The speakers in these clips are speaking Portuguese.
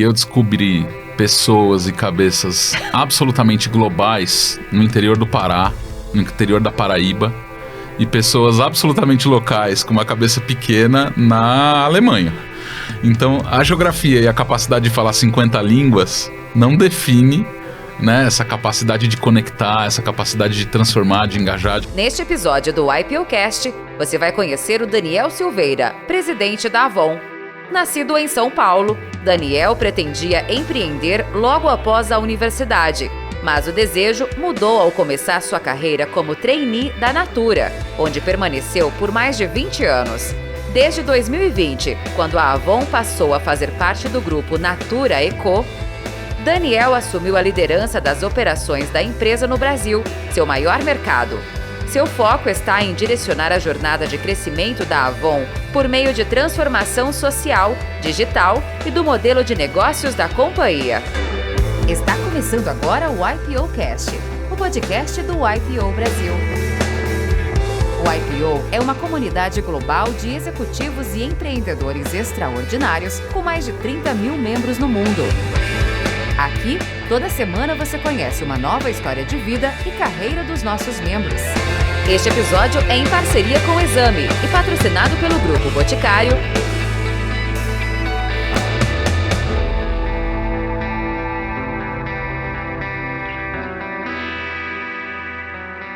e eu descobri pessoas e cabeças absolutamente globais no interior do Pará, no interior da Paraíba, e pessoas absolutamente locais com uma cabeça pequena na Alemanha. Então, a geografia e a capacidade de falar 50 línguas não define, né, essa capacidade de conectar, essa capacidade de transformar, de engajar. Neste episódio do IPOcast, você vai conhecer o Daniel Silveira, presidente da Avon. Nascido em São Paulo, Daniel pretendia empreender logo após a universidade, mas o desejo mudou ao começar sua carreira como trainee da Natura, onde permaneceu por mais de 20 anos. Desde 2020, quando a Avon passou a fazer parte do grupo Natura Eco, Daniel assumiu a liderança das operações da empresa no Brasil, seu maior mercado. Seu foco está em direcionar a jornada de crescimento da Avon por meio de transformação social, digital e do modelo de negócios da companhia. Está começando agora o IPOcast, o podcast do IPO Brasil. O IPO é uma comunidade global de executivos e empreendedores extraordinários com mais de 30 mil membros no mundo. Aqui, toda semana você conhece uma nova história de vida e carreira dos nossos membros. Este episódio é em parceria com o Exame e patrocinado pelo Grupo Boticário.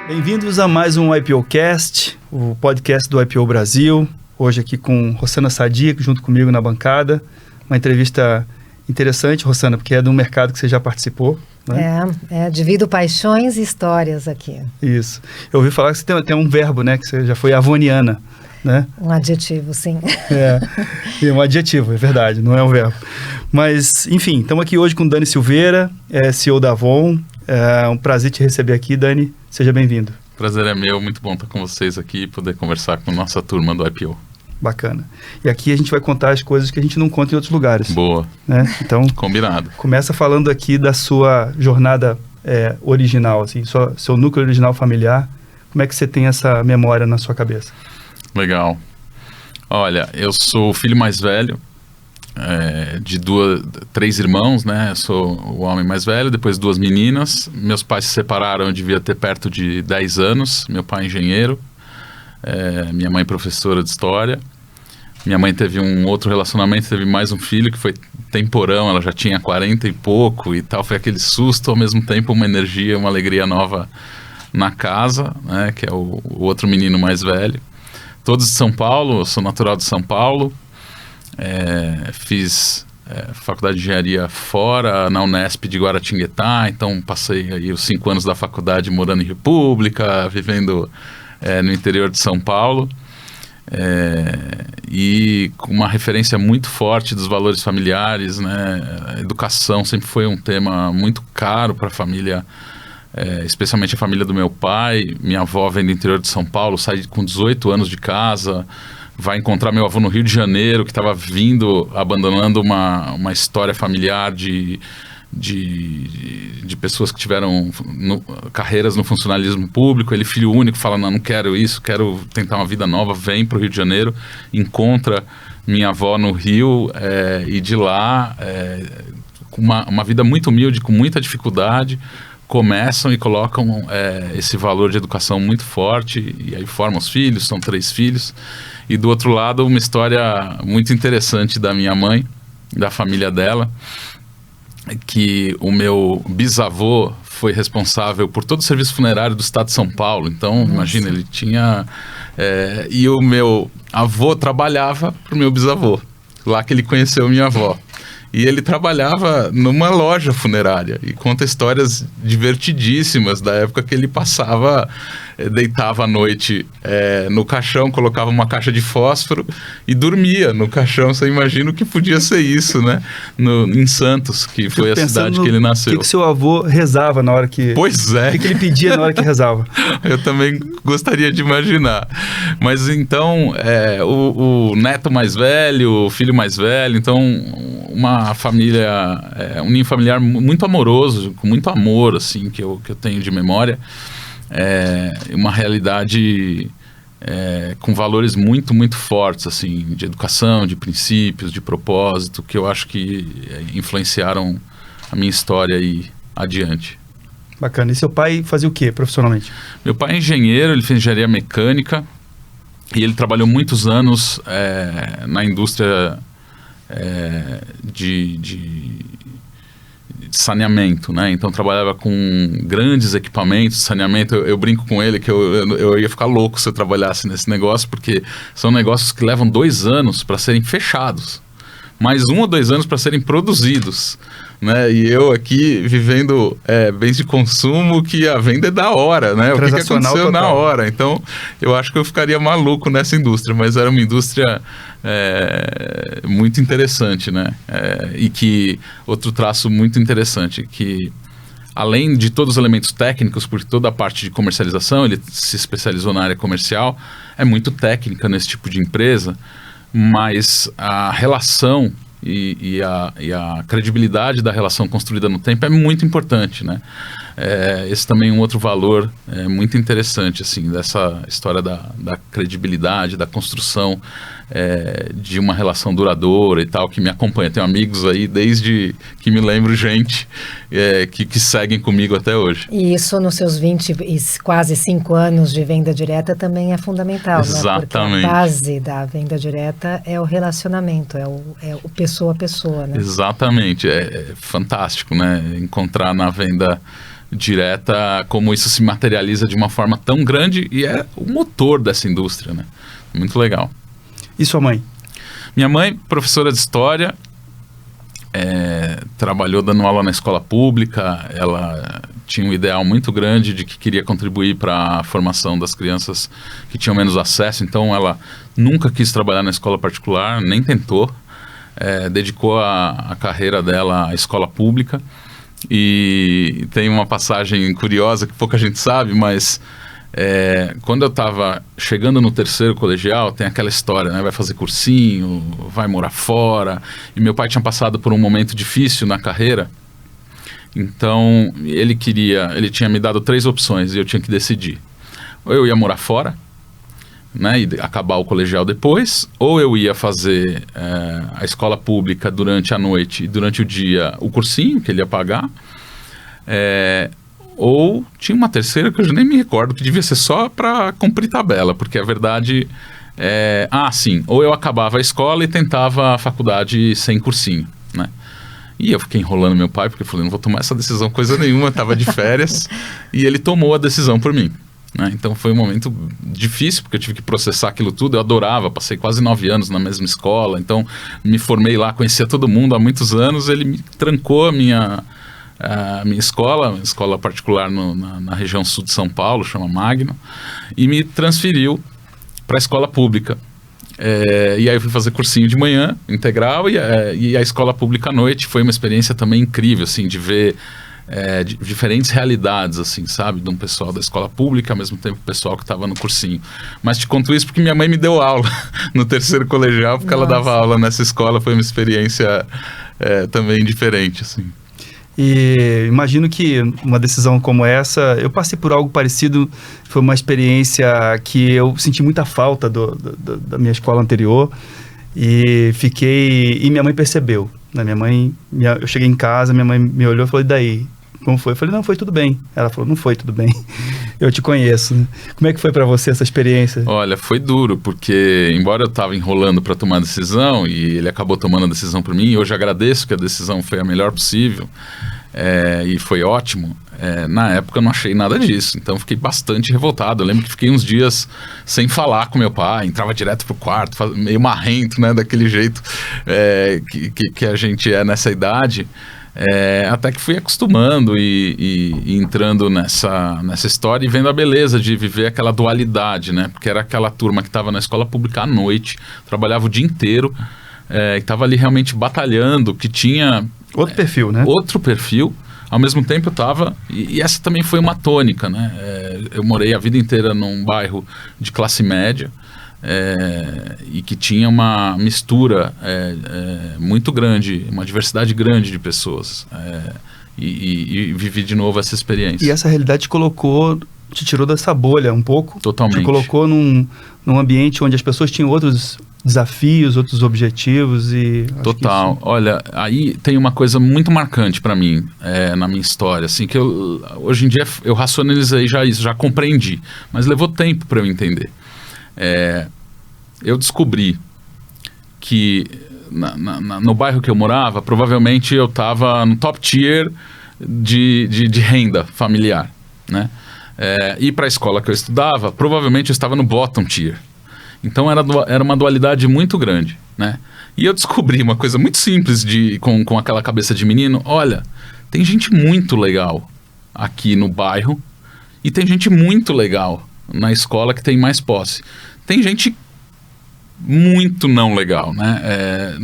Bem-vindos a mais um IPOcast, o podcast do IPO Brasil. Hoje aqui com Rossana Sadiq, junto comigo na bancada. Uma entrevista interessante, Rossana, porque é de um mercado que você já participou, né? Divido paixões e histórias aqui. Isso. Eu ouvi falar que você tem um verbo, né? Que você já foi avoniana, né? Um adjetivo, sim. É um adjetivo, é verdade, não é um verbo. Mas, enfim, estamos aqui hoje com Dani Silveira, CEO da Avon. É um prazer te receber aqui, Dani. Seja bem-vindo. Prazer é meu, muito bom estar com vocês aqui e poder conversar com a nossa turma do IPO. Bacana. E aqui a gente vai contar as coisas que a gente não conta em outros lugares. Boa. Né? Então, combinado. Começa falando aqui da sua jornada original, assim, seu núcleo original familiar. Como é que você tem essa memória na sua cabeça? Legal. Olha, eu sou o filho mais velho de três irmãos, né? Eu sou o homem mais velho, depois duas meninas. Meus pais se separaram, eu devia ter perto de 10 anos. Meu pai é engenheiro, minha mãe professora de história. Minha mãe teve um outro relacionamento, teve mais um filho que foi temporão, ela já tinha 40 e pouco e tal. Foi aquele susto, ao mesmo tempo uma energia, uma alegria nova na casa, né? Que é o outro menino mais velho. Todos de São Paulo, eu sou natural de São Paulo. Fiz faculdade de engenharia fora, na Unesp de Guaratinguetá, então passei aí os 5 anos da faculdade morando em República, vivendo no interior de São Paulo, e com uma referência muito forte dos valores familiares, né? A educação sempre foi um tema muito caro para a família, especialmente a família do meu pai. Minha avó vem do interior de São Paulo, sai com 18 anos de casa, vai encontrar meu avô no Rio de Janeiro, que estava abandonando uma história familiar de pessoas que tiveram carreiras no funcionalismo público. Ele, filho único, fala, não quero isso, quero tentar uma vida nova, vem para o Rio de Janeiro, encontra minha avó no Rio, e de lá, com uma vida muito humilde, com muita dificuldade, começam e colocam esse valor de educação muito forte, e aí formam os filhos, são 3 filhos. E do outro lado, uma história muito interessante da minha mãe, da família dela, que o meu bisavô foi responsável por todo o serviço funerário do estado de São Paulo. Então, imagina, ele tinha... e o meu avô trabalhava para o meu bisavô, lá que ele conheceu minha avó. E ele trabalhava numa loja funerária e conta histórias divertidíssimas da época que ele passava, deitava à noite no caixão, colocava uma caixa de fósforo e dormia no caixão. Você imagina o que podia ser isso, né? Em Santos, que foi a cidade que ele nasceu. O que seu avô rezava na hora que... Pois é. O que ele pedia na hora que rezava? Eu também gostaria de imaginar. Mas então, o neto mais velho, o filho mais velho, então uma família, um ninho familiar muito amoroso, com muito amor, assim, que eu tenho de memória. Uma realidade com valores muito, muito fortes, assim, de educação, de princípios, de propósito, que eu acho que influenciaram a minha história aí adiante. Bacana. E seu pai fazia o quê profissionalmente? Meu pai é engenheiro, ele fez engenharia mecânica e ele trabalhou muitos anos na indústria de saneamento, né? Então trabalhava com grandes equipamentos de saneamento. Eu brinco com ele que eu ia ficar louco se eu trabalhasse nesse negócio, porque são negócios que levam 2 anos para serem fechados, mais 1 ou 2 anos para serem produzidos, né? E eu aqui vivendo bens de consumo que a venda é da hora, né? O que aconteceu na hora. Então eu acho que eu ficaria maluco nessa indústria, mas era uma indústria muito interessante, né? E que outro traço muito interessante, que além de todos os elementos técnicos, porque toda a parte de comercialização, ele se especializou na área comercial, é muito técnica nesse tipo de empresa, mas a relação e a credibilidade da relação construída no tempo é muito importante, né? Esse também é um outro valor muito interessante, assim, dessa história da credibilidade, da construção de uma relação duradoura e tal, que me acompanha. Tenho amigos aí desde que me lembro, gente que seguem comigo até hoje. E isso nos seus 20 e quase 5 anos de venda direta também é fundamental, exatamente, né? Porque a base da venda direta é o relacionamento, é o pessoa a pessoa, né? Exatamente, é fantástico, né? Encontrar na venda direta como isso se materializa de uma forma tão grande e é o motor dessa indústria, né? Muito legal. E sua mãe? Minha mãe, professora de história, trabalhou dando aula na escola pública. Ela tinha um ideal muito grande de que queria contribuir para a formação das crianças que tinham menos acesso, então ela nunca quis trabalhar na escola particular, nem tentou, dedicou a carreira dela à escola pública. E tem uma passagem curiosa que pouca gente sabe, mas quando eu estava chegando no 3º colegial, tem aquela história, né? Vai fazer cursinho, vai morar fora. E meu pai tinha passado por um momento difícil na carreira. Então, ele tinha me dado 3 opções e eu tinha que decidir. Ou eu ia morar fora, né, e acabar o colegial depois, ou eu ia fazer a escola pública durante a noite e durante o dia o cursinho que ele ia pagar, ou tinha uma terceira que eu já nem me recordo, que devia ser só para cumprir tabela, porque a verdade sim, ou eu acabava a escola e tentava a faculdade sem cursinho, né? E eu fiquei enrolando meu pai, porque eu falei, não vou tomar essa decisão coisa nenhuma, estava de férias, e ele tomou a decisão por mim, né? Então foi um momento difícil, porque eu tive que processar aquilo tudo. Eu adorava, passei quase 9 anos na mesma escola, então me formei lá, conhecia todo mundo há muitos anos. Ele me trancou a minha escola particular na região sul de São Paulo, chama Magno, e me transferiu para a escola pública. E aí eu fui fazer cursinho de manhã, integral, e a escola pública à noite. Foi uma experiência também incrível, assim, de ver diferentes realidades, assim, sabe? De um pessoal da escola pública, ao mesmo tempo o pessoal que estava no cursinho. Mas te conto isso porque minha mãe me deu aula no 3º colegial, porque ela dava aula nessa escola. Foi uma experiência também diferente, assim. E imagino que uma decisão como essa, eu passei por algo parecido, foi uma experiência que eu senti muita falta da minha escola anterior e minha mãe percebeu, né? Eu cheguei em casa, minha mãe me olhou e falou, e daí? Como foi? Eu falei, não, foi tudo bem. Ela falou, não foi tudo bem, eu te conheço, né? Como é que foi para você essa experiência? Olha, foi duro, porque embora eu estava enrolando para tomar a decisão, e ele acabou tomando a decisão por mim, e hoje agradeço que a decisão foi a melhor possível, e foi ótimo. Na época eu não achei nada disso, então fiquei bastante revoltado. Eu lembro que fiquei uns dias sem falar com meu pai, entrava direto pro quarto, meio marrento, né, daquele jeito que a gente é nessa idade. Até que fui acostumando e entrando nessa história e vendo a beleza de viver aquela dualidade, né? Porque era aquela turma que estava na escola pública à noite, trabalhava o dia inteiro, e estava ali realmente batalhando, que tinha... Outro perfil, né? Outro perfil. Ao mesmo tempo eu estava... E essa também foi uma tônica, né? Eu morei a vida inteira num bairro de classe média, e que tinha uma mistura muito grande, uma diversidade grande de pessoas, e vivi de novo essa experiência. E essa realidade te colocou te tirou dessa bolha um pouco. Totalmente. Te colocou num ambiente onde as pessoas tinham outros desafios, outros objetivos e... Total. Isso... Olha, aí tem uma coisa muito marcante para mim, na minha história, assim, que hoje em dia eu racionalizei já isso, já compreendi, mas levou tempo para eu entender. Eu descobri que no bairro que eu morava, provavelmente eu estava no top tier de renda familiar, né? E para a escola que eu estudava, provavelmente eu estava no bottom tier. Então era uma dualidade muito grande, né? E eu descobri uma coisa muito simples com aquela cabeça de menino. Olha, tem gente muito legal aqui no bairro e tem gente muito legal na escola que tem mais posse. Tem gente muito não legal, né?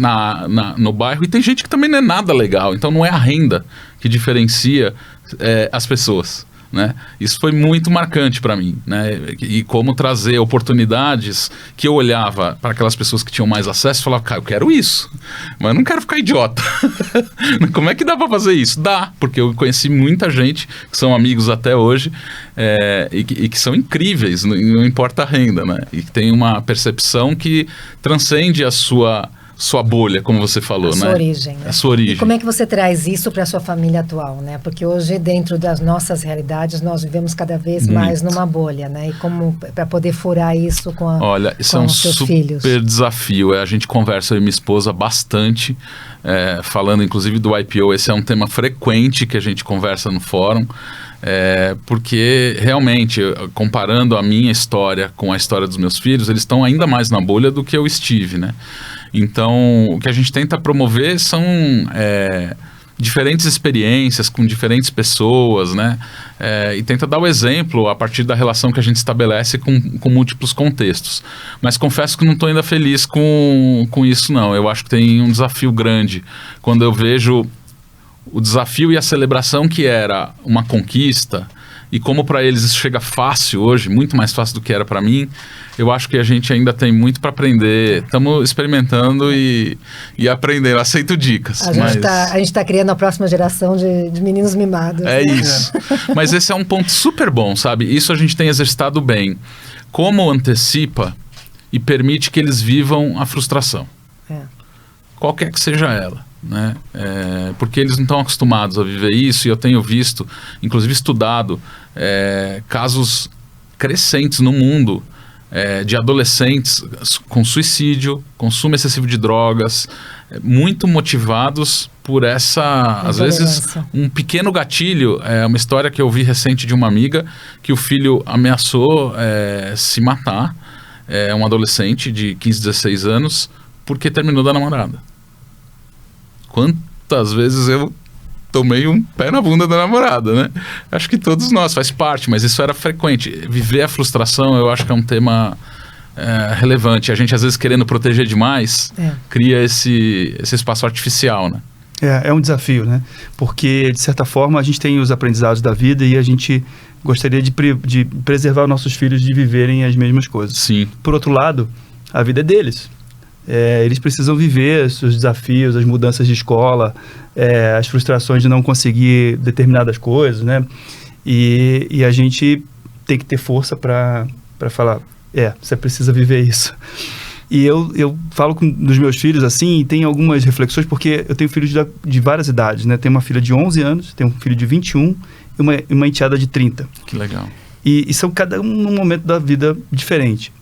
No bairro, e tem gente que também não é nada legal. Então não é a renda que diferencia as pessoas, né? Isso foi muito marcante para mim, né? E como trazer oportunidades que eu olhava para aquelas pessoas que tinham mais acesso e falava, cara, eu quero isso, mas eu não quero ficar idiota. Como é que dá para fazer isso? Dá, porque eu conheci muita gente que são amigos até hoje e que são incríveis, não importa a renda, né? E que tem uma percepção que transcende a sua bolha, como você falou, né? Sua origem, né? A sua origem. E como é que você traz isso para a sua família atual, né? Porque hoje, dentro das nossas realidades, nós vivemos cada vez mais numa bolha, né? E como para poder furar isso com Olha, isso é um super desafio. A gente conversa, eu e minha esposa, bastante, falando inclusive do IPO. Esse é um tema frequente que a gente conversa no fórum. Porque realmente, comparando a minha história com a história dos meus filhos, eles estão ainda mais na bolha do que eu estive, né? Então, o que a gente tenta promover são diferentes experiências com diferentes pessoas, né? E tenta dar o exemplo a partir da relação que a gente estabelece com múltiplos contextos. Mas confesso que não estou ainda feliz com isso, não. Eu acho que tem um desafio grande. Quando eu vejo o desafio e a celebração que era uma conquista, e como para eles isso chega fácil hoje, muito mais fácil do que era para mim, eu acho que a gente ainda tem muito para aprender. Estamos experimentando e aprendendo. Aceito dicas. A gente está criando a próxima geração de meninos mimados. É isso. Mas esse é um ponto super bom, sabe? Isso a gente tem exercitado bem. Como antecipa e permite que eles vivam a frustração. Qualquer que seja ela. Né? Porque eles não estão acostumados a viver isso, e eu tenho visto, inclusive estudado, casos crescentes no mundo de adolescentes com suicídio, consumo excessivo de drogas, muito motivados por às vezes, um pequeno gatilho. Uma história que eu vi recente de uma amiga que o filho ameaçou se matar, um adolescente de 15, 16 anos, porque terminou da namorada. Quantas vezes eu tomei um pé na bunda da namorada, né? Acho que todos nós, faz parte, mas isso era frequente. Viver a frustração, eu acho que é um tema relevante. A gente, às vezes, querendo proteger demais, cria esse espaço artificial, né? É um desafio, né? Porque, de certa forma, a gente tem os aprendizados da vida e a gente gostaria de preservar nossos filhos de viverem as mesmas coisas. Sim. Por outro lado, a vida é deles. Eles precisam viver os seus desafios, as mudanças de escola, as frustrações de não conseguir determinadas coisas, né? E a gente tem que ter força para falar, você precisa viver isso. E eu falo dos meus filhos assim, e tem algumas reflexões, porque eu tenho filhos de várias idades, né? Tenho uma filha de 11 anos, tenho um filho de 21 e uma enteada de 30. Que legal. E são cada um num momento da vida diferente.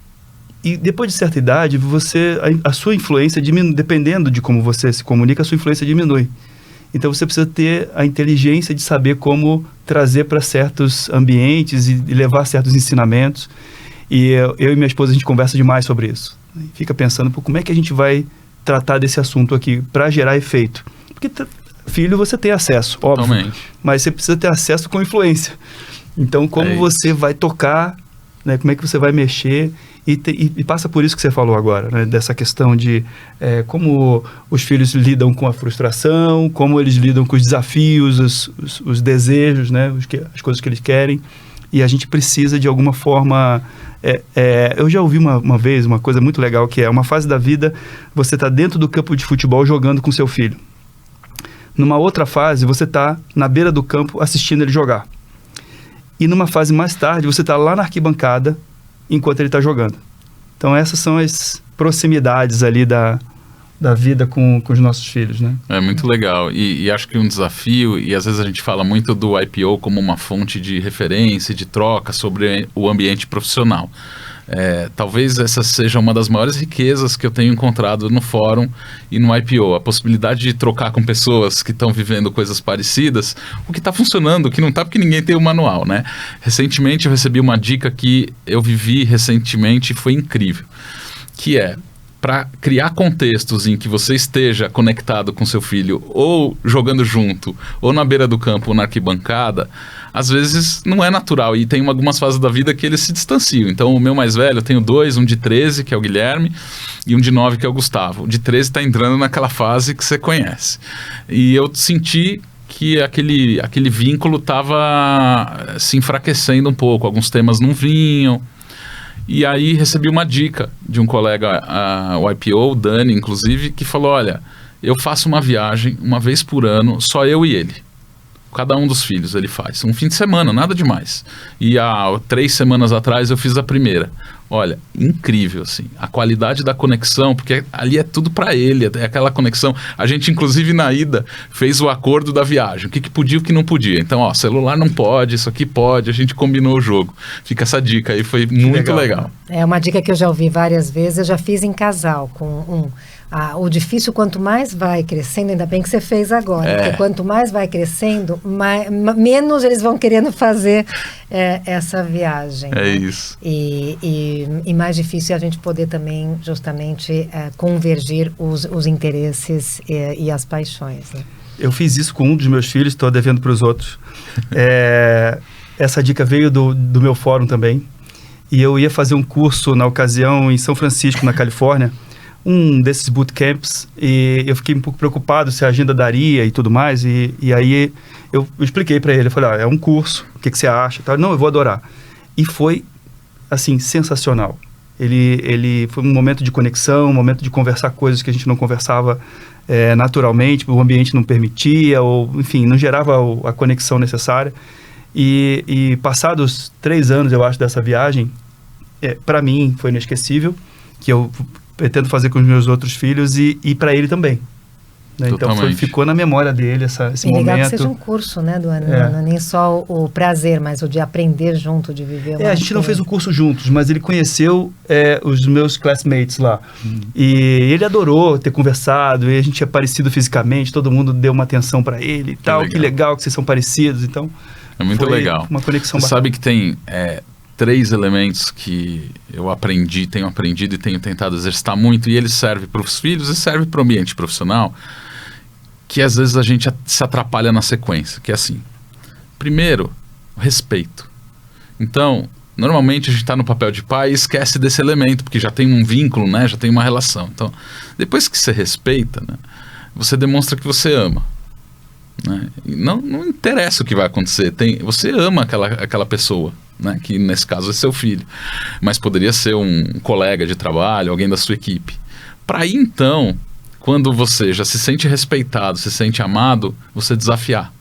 E depois de certa idade, a sua influência diminui, dependendo de como você se comunica, a sua influência diminui. Então você precisa ter a inteligência de saber como trazer para certos ambientes e levar certos ensinamentos. E eu e minha esposa, a gente conversa demais sobre isso. Fica pensando, como é que a gente vai tratar desse assunto aqui para gerar efeito? Porque filho você tem acesso, óbvio. Totalmente. Mas você precisa ter acesso com influência. Então como você vai tocar, né, como é que você vai mexer... E passa por isso que você falou agora, né? Dessa questão de como os filhos lidam com a frustração, como eles lidam com os desafios, os desejos, né? As coisas que eles querem. E a gente precisa, de alguma forma... eu já ouvi uma vez uma coisa muito legal, que é uma fase da vida, você está dentro do campo de futebol jogando com seu filho. Numa outra fase, você está na beira do campo assistindo ele jogar. e numa fase mais tarde você está lá na arquibancada enquanto ele está jogando. Então essas são as proximidades ali da vida com os nossos filhos, né? É muito legal, e acho que um desafio, e às vezes a gente fala muito do IPO como uma fonte de referência, de troca sobre o ambiente profissional. Talvez essa seja uma das maiores riquezas que eu tenho encontrado no fórum e no IPO, a possibilidade de trocar com pessoas que estão vivendo coisas parecidas, o que está funcionando, o que não está, porque ninguém tem o manual, né? Recentemente eu recebi uma dica que eu vivi recentemente e foi incrível, que é para criar contextos em que você esteja conectado com seu filho, ou jogando junto, ou na beira do campo, ou na arquibancada, às vezes não é natural, e tem algumas fases da vida que eles se distanciam. Então o meu mais velho, eu tenho 2, um de 13, que é o Guilherme, e um de 9, que é o Gustavo. O de 13 está entrando naquela fase que você conhece. E eu senti que aquele vínculo estava se enfraquecendo um pouco, alguns temas não vinham. E aí recebi uma dica de um colega, o IPO, o Dani, inclusive, que falou, olha, eu faço uma viagem uma vez por ano, só eu e ele. Cada um dos filhos ele faz. Um fim de semana, nada demais. E há 3 semanas atrás eu fiz a primeira. Olha, incrível, assim. A qualidade da conexão, porque ali é tudo para ele, é aquela conexão. A gente, inclusive, na ida, fez o acordo da viagem. O que podia e o que não podia. Então, ó, celular não pode, isso aqui pode. A gente combinou o jogo. Fica essa dica aí, foi muito legal. É uma dica que eu já ouvi várias vezes. Eu já fiz em casal com o difícil, quanto mais vai crescendo, ainda bem que você fez agora, porque quanto mais vai crescendo, menos eles vão querendo fazer essa viagem. É, né? Isso. E mais difícil é a gente poder também, justamente, convergir os interesses e as paixões, né? Eu fiz isso com um dos meus filhos, estou devendo para os outros. Essa dica veio do meu fórum também, e eu ia fazer um curso, na ocasião, em São Francisco, na Califórnia, um desses bootcamps, e eu fiquei um pouco preocupado se a agenda daria e tudo mais, e aí eu expliquei para ele, eu falei, é um curso, o que você acha? Não, eu vou adorar. E foi, assim, sensacional. Ele foi um momento de conexão, um momento de conversar coisas que a gente não conversava naturalmente, o ambiente não permitia, ou, enfim, não gerava a conexão necessária. E passados 3 anos, eu acho, dessa viagem, para mim foi inesquecível, que eu pretendo fazer com os meus outros filhos e para ele também. Né? Então ficou na memória dele esse momento. É legal que seja um curso, né, do ano, não é nem só o prazer, mas o de aprender junto, de viver a gente não fez o curso juntos, mas ele conheceu os meus classmates lá. E ele adorou ter conversado, e a gente é parecido fisicamente, todo mundo deu uma atenção para ele e tal. Que legal que vocês são parecidos, então... É muito legal. Uma conexão bacana. Você sabe que tem 3 elementos que eu tenho aprendido e tenho tentado exercitar muito, e ele serve para os filhos e serve para o ambiente profissional, que às vezes a gente se atrapalha na sequência, que é assim. Primeiro, respeito. Então, normalmente a gente está no papel de pai e esquece desse elemento, porque já tem um vínculo, né? Já tem uma relação. Então, depois que você respeita, né, você demonstra que você ama. Né? Não interessa o que vai acontecer, você ama aquela pessoa, né? Que nesse caso é seu filho, mas poderia ser um colega de trabalho, alguém da sua equipe. Para aí então, quando você já se sente respeitado, se sente amado, você desafiar.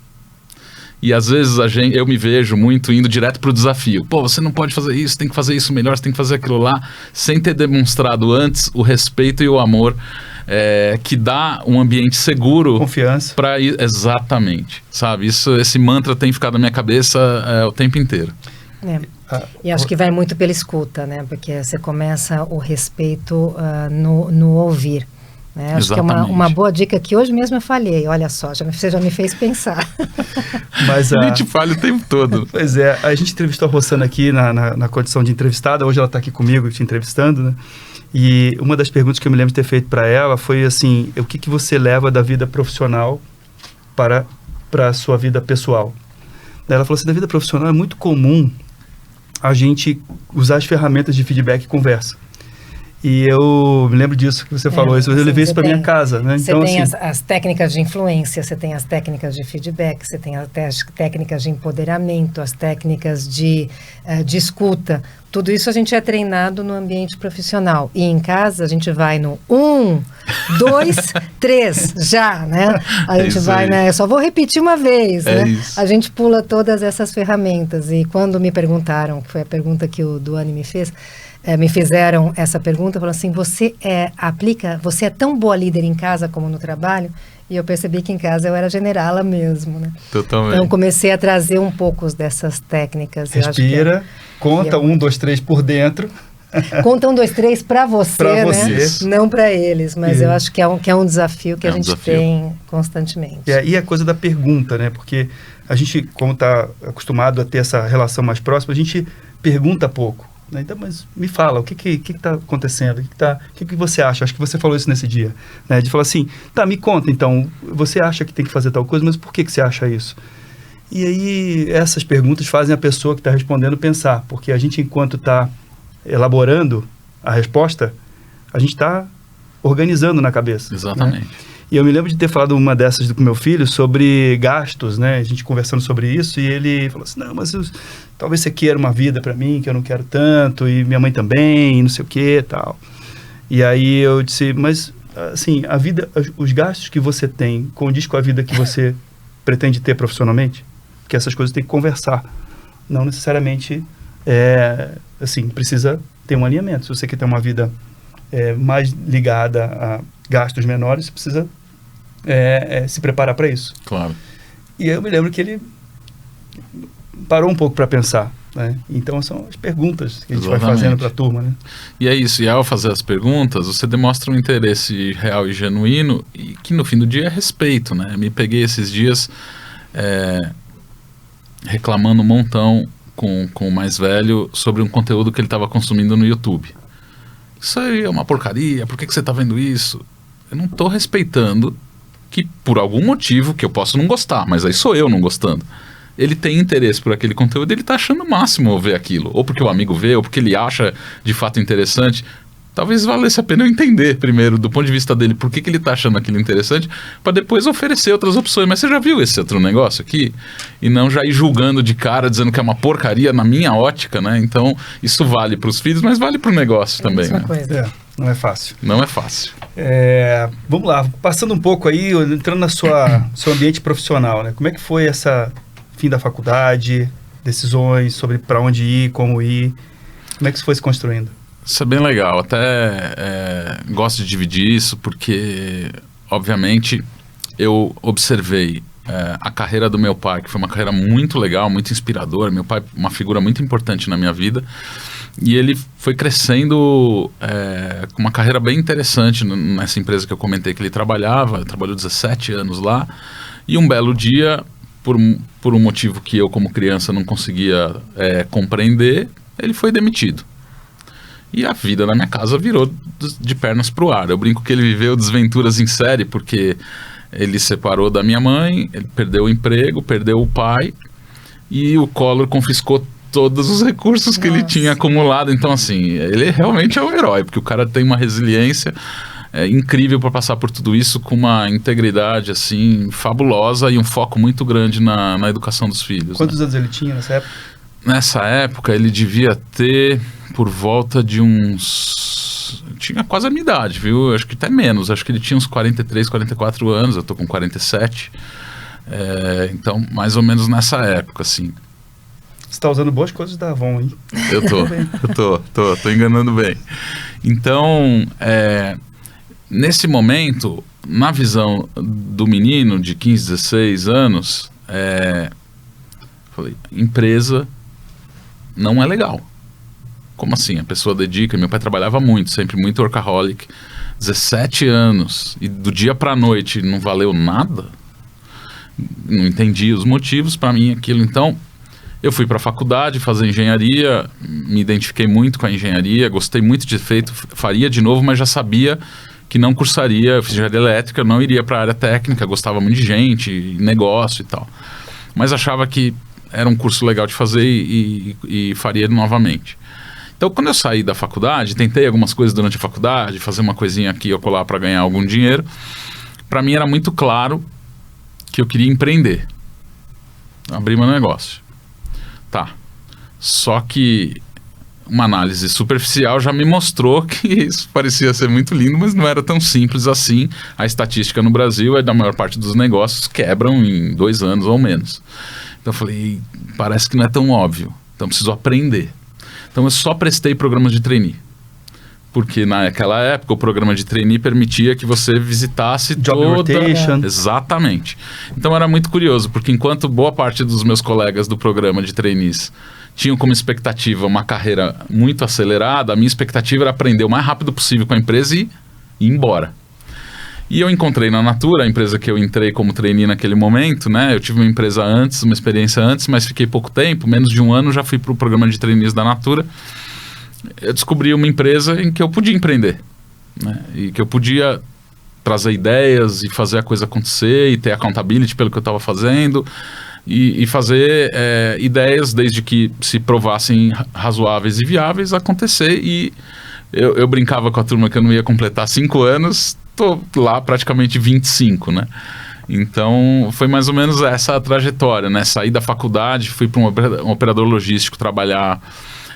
E às vezes eu me vejo muito indo direto para o desafio. Você não pode fazer isso, tem que fazer isso melhor, você tem que fazer aquilo lá, sem ter demonstrado antes o respeito e o amor que dá um ambiente seguro. Confiança. Exatamente. Sabe? Esse mantra tem ficado na minha cabeça o tempo inteiro. E acho que vai muito pela escuta, né? Porque você começa o respeito no ouvir. Né? Acho que é uma boa dica que hoje mesmo eu falhei. Olha só, você já me fez pensar. Mas a gente falha o tempo todo. Pois é, a gente entrevistou a Rossana aqui na condição de entrevistada. Hoje ela está aqui comigo te entrevistando, né? E uma das perguntas que eu me lembro de ter feito para ela foi assim, o que você leva da vida profissional para a sua vida pessoal? Ela falou assim, na vida profissional é muito comum a gente usar as ferramentas de feedback e conversa. E eu me lembro disso que você falou, eu levei isso para minha casa, né? Você então, tem assim, as técnicas de influência, você tem as técnicas de feedback, você tem as técnicas de empoderamento, as técnicas de escuta. Tudo isso a gente é treinado no ambiente profissional. E em casa a gente vai no 1, 2, 3, já, né? A gente vai, né? Eu só vou repetir uma vez, né? Isso. A gente pula todas essas ferramentas. E quando me perguntaram, que foi a pergunta que o Duane me fez, me fizeram essa pergunta, falaram assim, você é tão boa líder em casa como no trabalho? E eu percebi que em casa eu era generala mesmo, né? Totalmente. Então comecei a trazer um pouco dessas técnicas. Respira, conta 1, 2, 3 por dentro. Conta 1, 2, 3 para você, pra né? você. Não para eles, mas eu acho que é um desafio que a gente tem constantemente. E a coisa da pergunta, né? Porque a gente, como está acostumado a ter essa relação mais próxima, a gente pergunta pouco. Né? Então, mas me fala, o que está acontecendo? O que você acha? Acho que você falou isso nesse dia. Né? De falar assim, tá, me conta então, você acha que tem que fazer tal coisa, mas por que você acha isso? E aí, essas perguntas fazem a pessoa que está respondendo pensar, porque a gente, enquanto está elaborando a resposta, a gente está organizando na cabeça. Exatamente. Né? E eu me lembro de ter falado uma dessas com meu filho sobre gastos, né? A gente conversando sobre isso, e ele falou assim, não, mas talvez você queira uma vida para mim, que eu não quero tanto, e minha mãe também, e não sei o que, tal. E aí eu disse, mas, assim, a vida, os gastos que você tem condiz com a vida que você pretende ter profissionalmente? Porque essas coisas tem que conversar. Não necessariamente, assim, precisa ter um alinhamento. Se você quer ter uma vida mais ligada a gastos menores, você precisa se preparar para isso. Claro. E eu me lembro que ele parou um pouco para pensar, né? Então são as perguntas que a gente vai fazendo para a turma, né? E é isso, e ao fazer as perguntas, você demonstra um interesse real e genuíno, e que no fim do dia é respeito, né? Me peguei esses dias reclamando um montão com o mais velho sobre um conteúdo que ele estava consumindo no YouTube. Isso aí é uma porcaria, por que você está vendo isso? Eu não estou respeitando que, por algum motivo, que eu posso não gostar, mas aí sou eu não gostando. Ele tem interesse por aquele conteúdo, ele está achando o máximo eu ver aquilo. Ou porque o amigo vê, ou porque ele acha de fato interessante. Talvez valesse a pena eu entender primeiro, do ponto de vista dele, por que ele está achando aquilo interessante, para depois oferecer outras opções. Mas você já viu esse outro negócio aqui? E não já ir julgando de cara, dizendo que é uma porcaria na minha ótica, né? Então, isso vale para os filhos, mas vale para o negócio também. Né? Coisa. Não é fácil. Não é fácil. Vamos lá, passando um pouco aí, entrando no seu ambiente profissional, né? Como é que foi essa fim da faculdade, decisões sobre para onde ir, como ir? Como é que isso foi se construindo? Isso é bem legal, até gosto de dividir isso porque, obviamente, eu observei a carreira do meu pai, que foi uma carreira muito legal, muito inspiradora. Meu pai, uma figura muito importante na minha vida, e ele foi crescendo com uma carreira bem interessante nessa empresa que eu comentei que ele trabalhava. Ele trabalhou 17 anos lá, e um belo dia, por um motivo que eu como criança não conseguia compreender, ele foi demitido. E a vida na minha casa virou de pernas pro ar. Eu brinco que ele viveu desventuras em série, porque ele separou da minha mãe, ele perdeu o emprego, perdeu o pai, e o Collor confiscou todos os recursos que ele tinha acumulado. Então, assim, ele realmente é um herói, porque o cara tem uma resiliência incrível para passar por tudo isso, com uma integridade, assim, fabulosa, e um foco muito grande na educação dos filhos. Quantos anos ele tinha nessa época? Nessa época, ele devia ter por volta de uns... Tinha quase a minha idade, viu? Acho que até menos. Acho que ele tinha uns 43, 44 anos. Eu tô com 47. Então, mais ou menos nessa época, assim. Você tá usando boas coisas da Avon, hein? Eu tô enganando bem. Então, nesse momento, na visão do menino de 15, 16 anos, falei, empresa não é legal. Como assim? A pessoa dedica, meu pai trabalhava muito, sempre muito workaholic, 17 anos, e do dia pra noite não valeu nada? Não entendi os motivos para mim aquilo. Então, eu fui para a faculdade fazer engenharia, me identifiquei muito com a engenharia, gostei muito de feito, faria de novo, mas já sabia que não cursaria, eu fiz engenharia elétrica, não iria para a área técnica, gostava muito de gente, negócio e tal. Mas achava que era um curso legal de fazer e faria novamente. Então, quando eu saí da faculdade, tentei algumas coisas durante a faculdade, fazer uma coisinha aqui ou colar para ganhar algum dinheiro. Para mim era muito claro que eu queria empreender, abrir meu negócio. Tá. Só que uma análise superficial já me mostrou que isso parecia ser muito lindo, mas não era tão simples assim. A estatística no Brasil é da maior parte dos negócios quebram em 2 anos ou menos. Então eu falei, parece que não é tão óbvio, então preciso aprender. Então eu só prestei programas de trainee. Porque naquela época o programa de trainee permitia que você visitasse Job toda... rotation. Exatamente. Então era muito curioso, porque enquanto boa parte dos meus colegas do programa de trainees tinham como expectativa uma carreira muito acelerada, a minha expectativa era aprender o mais rápido possível com a empresa e ir embora. E eu encontrei na Natura, a empresa que eu entrei como trainee naquele momento, né? Eu tive uma empresa antes, uma experiência antes, mas fiquei pouco tempo, menos de 1 ano, já fui para o programa de trainees da Natura. Eu descobri uma empresa em que eu podia empreender, né? E que eu podia trazer ideias e fazer a coisa acontecer e ter accountability pelo que eu estava fazendo e fazer ideias, desde que se provassem razoáveis e viáveis, acontecer. E eu brincava com a turma que eu não ia completar 5 anos, estou lá praticamente 25, né? Então foi mais ou menos essa a trajetória, né? Saí da faculdade, fui para um operador logístico trabalhar.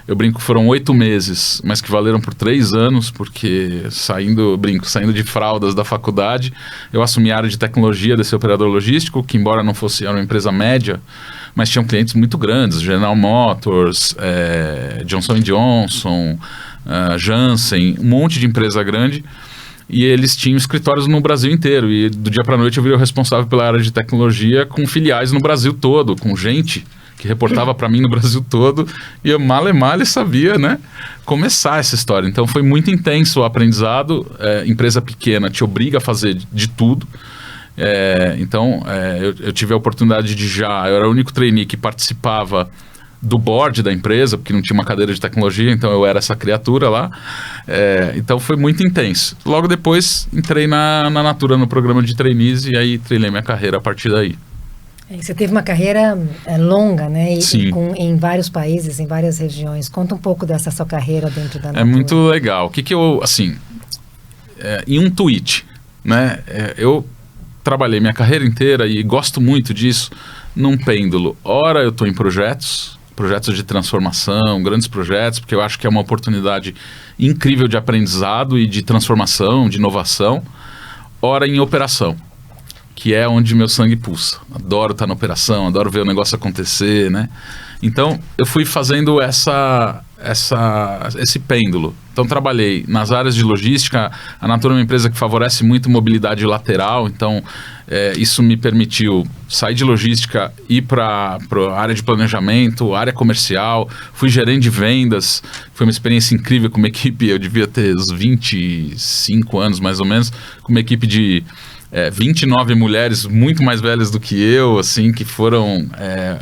Eu brinco que foram 8 meses, mas que valeram por 3 anos, porque saindo de fraldas da faculdade, eu assumi a área de tecnologia desse operador logístico, que embora não fosse, era uma empresa média, mas tinham clientes muito grandes, General Motors, Johnson & Johnson, Janssen, um monte de empresa grande, e eles tinham escritórios no Brasil inteiro, e do dia para a noite eu virei o responsável pela área de tecnologia com filiais no Brasil todo, com gente que reportava para mim no Brasil todo, e eu mal sabia, né, começar essa história. Então foi muito intenso o aprendizado. Empresa pequena te obriga a fazer de tudo. Então eu tive a oportunidade eu era o único trainee que participava do board da empresa, porque não tinha uma cadeira de tecnologia, então eu era essa criatura lá. Então foi muito intenso. Logo depois entrei na Natura, no programa de trainees, e aí trilhei minha carreira a partir daí. Você teve uma carreira longa, né? Sim. Em vários países, em várias regiões. Conta um pouco dessa sua carreira dentro da Natura. É muito legal. O que eu, assim, em um tweet, né? Eu trabalhei minha carreira inteira e gosto muito disso num pêndulo. Ora eu estou em projetos de transformação, grandes projetos, porque eu acho que é uma oportunidade incrível de aprendizado e de transformação, de inovação. Ora em operação, que é onde meu sangue pulsa. Adoro estar na operação, adoro ver o negócio acontecer, né? Então, eu fui fazendo esse pêndulo. Então, trabalhei nas áreas de logística. A Natura é uma empresa que favorece muito mobilidade lateral, então isso me permitiu sair de logística, ir para a área de planejamento, área comercial. Fui gerente de vendas, foi uma experiência incrível com uma equipe, eu devia ter uns 25 anos mais ou menos, com uma equipe de 29 mulheres muito mais velhas do que eu, assim, que foram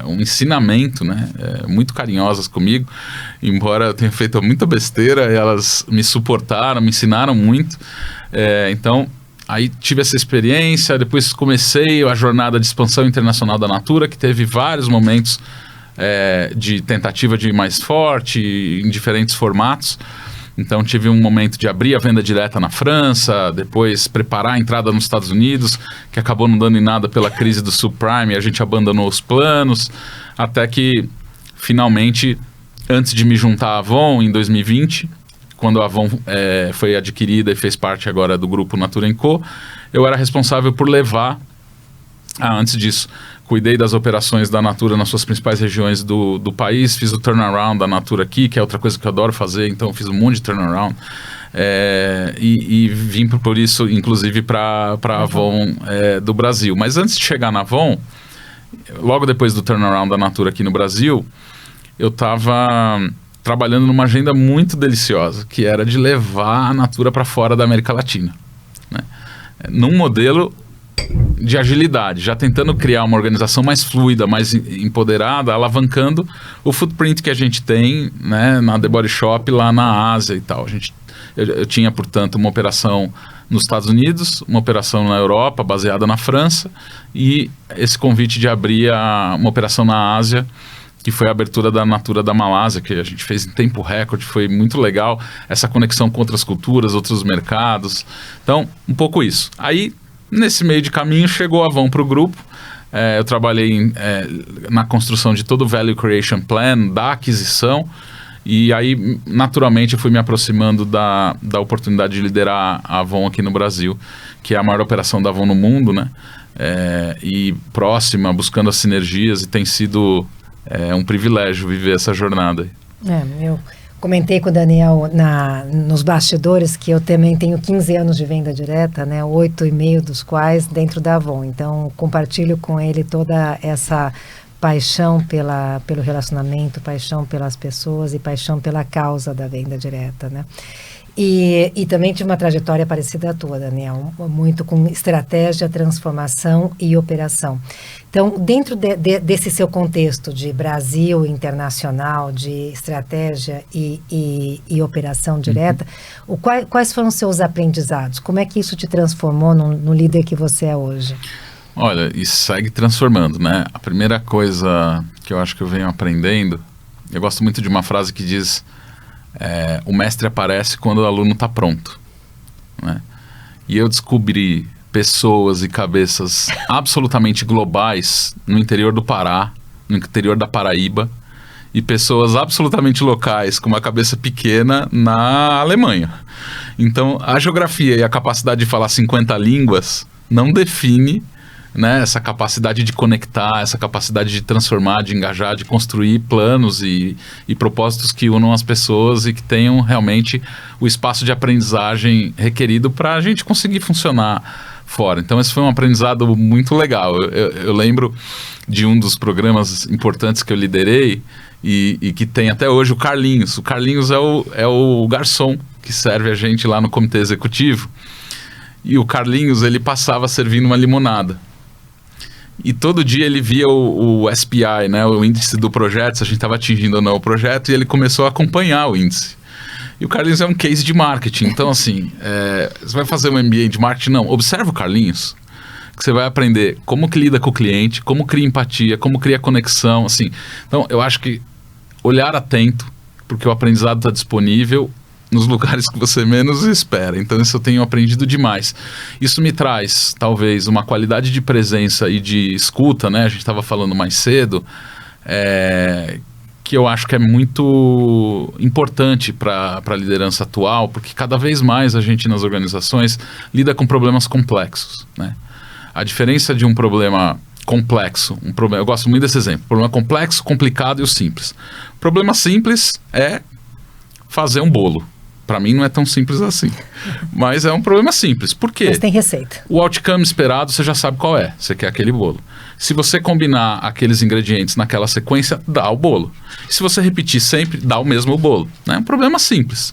um ensinamento, né? Muito carinhosas comigo, embora eu tenha feito muita besteira, elas me suportaram, me ensinaram muito. Então, aí tive essa experiência, depois comecei a jornada de expansão internacional da Natura, que teve vários momentos de tentativa de ir mais forte, em diferentes formatos. Então tive um momento de abrir a venda direta na França, depois preparar a entrada nos Estados Unidos, que acabou não dando em nada pela crise do subprime, e a gente abandonou os planos, até que finalmente, antes de me juntar à Avon em 2020, quando a Avon foi adquirida e fez parte agora do grupo Natura & Co, eu era responsável por levar, antes disso, cuidei das operações da Natura nas suas principais regiões do país, fiz o turnaround da Natura aqui, que é outra coisa que eu adoro fazer, então fiz um monte de turnaround. E vim por isso, inclusive, para a Avon do Brasil. Mas antes de chegar na Avon, logo depois do turnaround da Natura aqui no Brasil, eu estava trabalhando numa agenda muito deliciosa, que era de levar a Natura para fora da América Latina, né? Num modelo de agilidade, já tentando criar uma organização mais fluida, mais empoderada, alavancando o footprint que a gente tem, né, na The Body Shop lá na Ásia e tal. Eu tinha, portanto, uma operação nos Estados Unidos, uma operação na Europa, baseada na França, e esse convite de abrir uma operação na Ásia, que foi a abertura da Natura da Malásia, que a gente fez em tempo recorde, foi muito legal, essa conexão com outras culturas, outros mercados. Então, um pouco isso. Aí, nesse meio de caminho, chegou a Avon para o grupo. Eu trabalhei na construção de todo o Value Creation Plan, da aquisição, e aí, naturalmente, eu fui me aproximando da oportunidade de liderar a Avon aqui no Brasil, que é a maior operação da Avon no mundo, né? E próxima, buscando as sinergias, e tem sido um privilégio viver essa jornada. Eu comentei com o Daniel nos bastidores que eu também tenho 15 anos de venda direta, né? 8,5 dos quais dentro da Avon. Então, compartilho com ele toda essa paixão pelo relacionamento, paixão pelas pessoas e paixão pela causa da venda direta, né? E também tive uma trajetória parecida à tua, Daniel, muito com estratégia, transformação e operação. Então, dentro desse seu contexto de Brasil internacional, de estratégia e operação direta, quais foram os seus aprendizados? Como é que isso te transformou no líder que você é hoje? Olha, isso segue transformando, né? A primeira coisa que eu acho que eu venho aprendendo, eu gosto muito de uma frase que diz... o mestre aparece quando o aluno está pronto, né? E eu descobri pessoas e cabeças absolutamente globais no interior do Pará, no interior da Paraíba, e pessoas absolutamente locais com uma cabeça pequena na Alemanha. Então, a geografia e a capacidade de falar 50 línguas não define, né, essa capacidade de conectar, essa capacidade de transformar, de engajar, de construir planos e propósitos que unam as pessoas e que tenham realmente o espaço de aprendizagem requerido para a gente conseguir funcionar fora. Então, esse foi um aprendizado muito legal. Eu lembro de um dos programas importantes que eu liderei e que tem até hoje o Carlinhos. O Carlinhos é o garçom que serve a gente lá no comitê executivo. E o Carlinhos, ele passava servindo uma limonada. E todo dia ele via o SPI, né, o índice do projeto, se a gente estava atingindo ou não o projeto, e ele começou a acompanhar o índice. E o Carlinhos é um case de marketing. Então, assim, você vai fazer um MBA de marketing? Não, observa o Carlinhos, que você vai aprender como que lida com o cliente, como cria empatia, como cria conexão, assim. Então, eu acho que olhar atento, porque o aprendizado está disponível nos lugares que você menos espera. Então, isso eu tenho aprendido demais. Isso me traz, talvez, uma qualidade de presença e de escuta, né? A gente estava falando mais cedo, que eu acho que é muito importante para a liderança atual, porque cada vez mais a gente nas organizações lida com problemas complexos, né? A diferença de um problema complexo, eu gosto muito desse exemplo, problema complexo, complicado e o simples. O problema simples é fazer um bolo. Para mim não é tão simples assim, mas é um problema simples. Por quê? Mas tem receita. O outcome esperado você já sabe qual é, você quer aquele bolo. Se você combinar aqueles ingredientes naquela sequência, dá o bolo. E se você repetir sempre, dá o mesmo bolo. É um problema simples.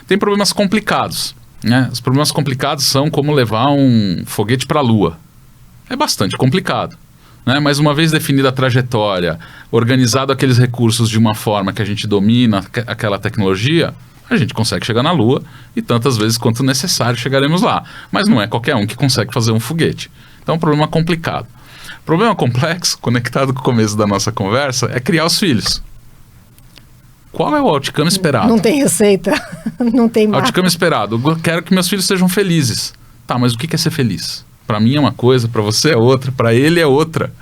Tem problemas complicados, né? Os problemas complicados são como levar um foguete para a Lua. É bastante complicado, né? Mas uma vez definida a trajetória, organizado aqueles recursos de uma forma que a gente domina aquela tecnologia, a gente consegue chegar na Lua e tantas vezes quanto necessário chegaremos lá. Mas não é qualquer um que consegue fazer um foguete. Então é um problema complicado. Problema complexo, conectado com o começo da nossa conversa, é criar os filhos. Qual é o outcome esperado? Não tem receita, não tem mais. Outcome esperado, eu quero que meus filhos sejam felizes. Tá, mas o que é ser feliz? Para mim é uma coisa, para você é outra, para ele é outra,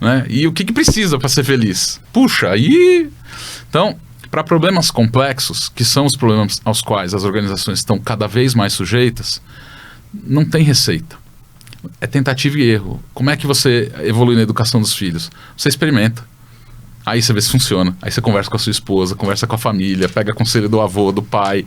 né? E o que precisa para ser feliz? Puxa, aí... Então, para problemas complexos, que são os problemas aos quais as organizações estão cada vez mais sujeitas, não tem receita. É tentativa e erro. Como é que você evolui na educação dos filhos? Você experimenta. Aí você vê se funciona. Aí você conversa com a sua esposa, conversa com a família, pega conselho do avô, do pai,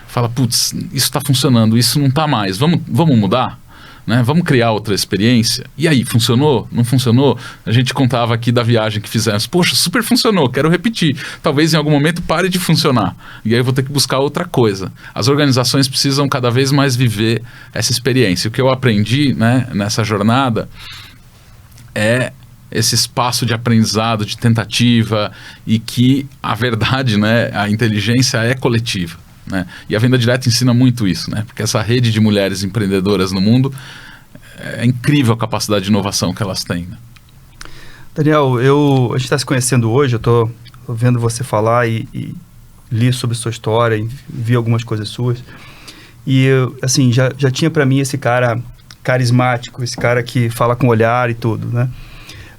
fala, putz, isso está funcionando, isso não está mais. Vamos mudar? Né? Vamos criar outra experiência? E aí, funcionou? Não funcionou? A gente contava aqui da viagem que fizemos. Poxa, super funcionou, quero repetir. Talvez em algum momento pare de funcionar. E aí eu vou ter que buscar outra coisa. As organizações precisam cada vez mais viver essa experiência. O que eu aprendi, né, nessa jornada é esse espaço de aprendizado, de tentativa, e que a verdade, né, a inteligência é coletiva. Né? E a venda direta ensina muito isso, né? Porque essa rede de mulheres empreendedoras no mundo é incrível a capacidade de inovação que elas têm, né? Daniel, a gente está se conhecendo hoje, eu estou vendo você falar e li sobre sua história, e vi algumas coisas suas. E eu, assim, já tinha para mim esse cara carismático, esse cara que fala com olhar e tudo, né?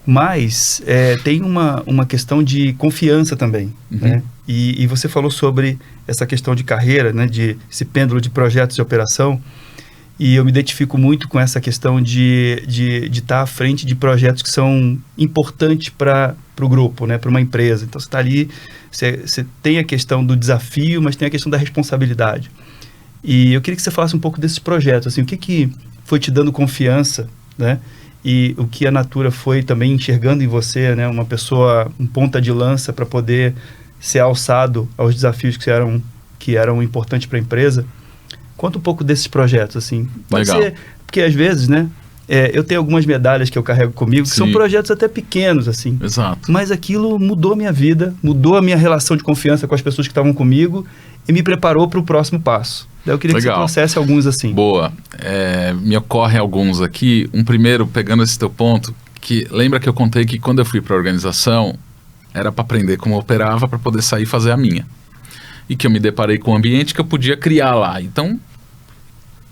Mas tem uma questão de confiança também, né? E você falou sobre essa questão de carreira, né? De esse pêndulo de projetos e operação. E eu me identifico muito com essa questão de estar à frente de projetos que são importantes para o grupo, né? Para uma empresa. Então, você está ali, você tem a questão do desafio, mas tem a questão da responsabilidade. E eu queria que você falasse um pouco desses projetos, assim, o que foi te dando confiança, né? E o que a Natura foi também enxergando em você, né? Uma pessoa, um ponta de lança para poder ser alçado aos desafios que eram importantes para a empresa. Conta um pouco desses projetos, assim. Pode ser, porque às vezes, né? Eu tenho algumas medalhas que eu carrego comigo, que são projetos até pequenos, assim. Exato. Mas aquilo mudou a minha vida, mudou a minha relação de confiança com as pessoas que estavam comigo e me preparou para o próximo passo. Daí eu queria que você trouxesse alguns assim. Boa. Me ocorrem alguns aqui. Um primeiro, pegando esse teu ponto, que lembra que eu contei que quando eu fui para a organização, era para aprender como operava para poder sair e fazer a minha. E que eu me deparei com um ambiente que eu podia criar lá. Então,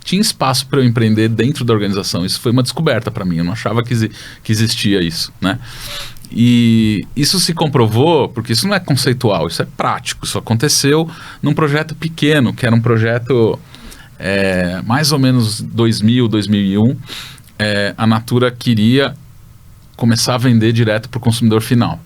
tinha espaço para eu empreender dentro da organização. Isso foi uma descoberta para mim. Eu não achava que existia isso, né? E isso se comprovou, porque isso não é conceitual, isso é prático. Isso aconteceu num projeto pequeno, que era um projeto mais ou menos 2000, 2001. A Natura queria começar a vender direto para o consumidor final,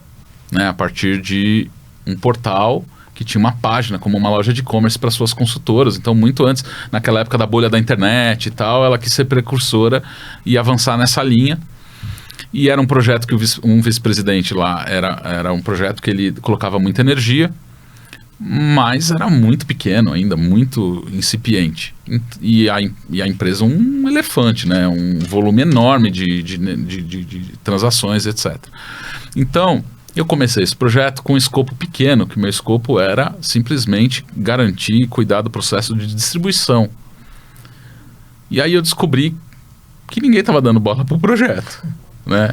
né? A partir de um portal que tinha uma página como uma loja de e-commerce para suas consultoras. Então, muito antes, naquela época da bolha da internet e tal, ela quis ser precursora e avançar nessa linha. E era um projeto que um vice-presidente lá, era um projeto que ele colocava muita energia, mas era muito pequeno ainda, muito incipiente. E a empresa um elefante, né? Um volume enorme de transações, etc. Então, eu comecei esse projeto com um escopo pequeno, que meu escopo era simplesmente garantir e cuidar do processo de distribuição. E aí eu descobri que ninguém estava dando bola para o projeto, né?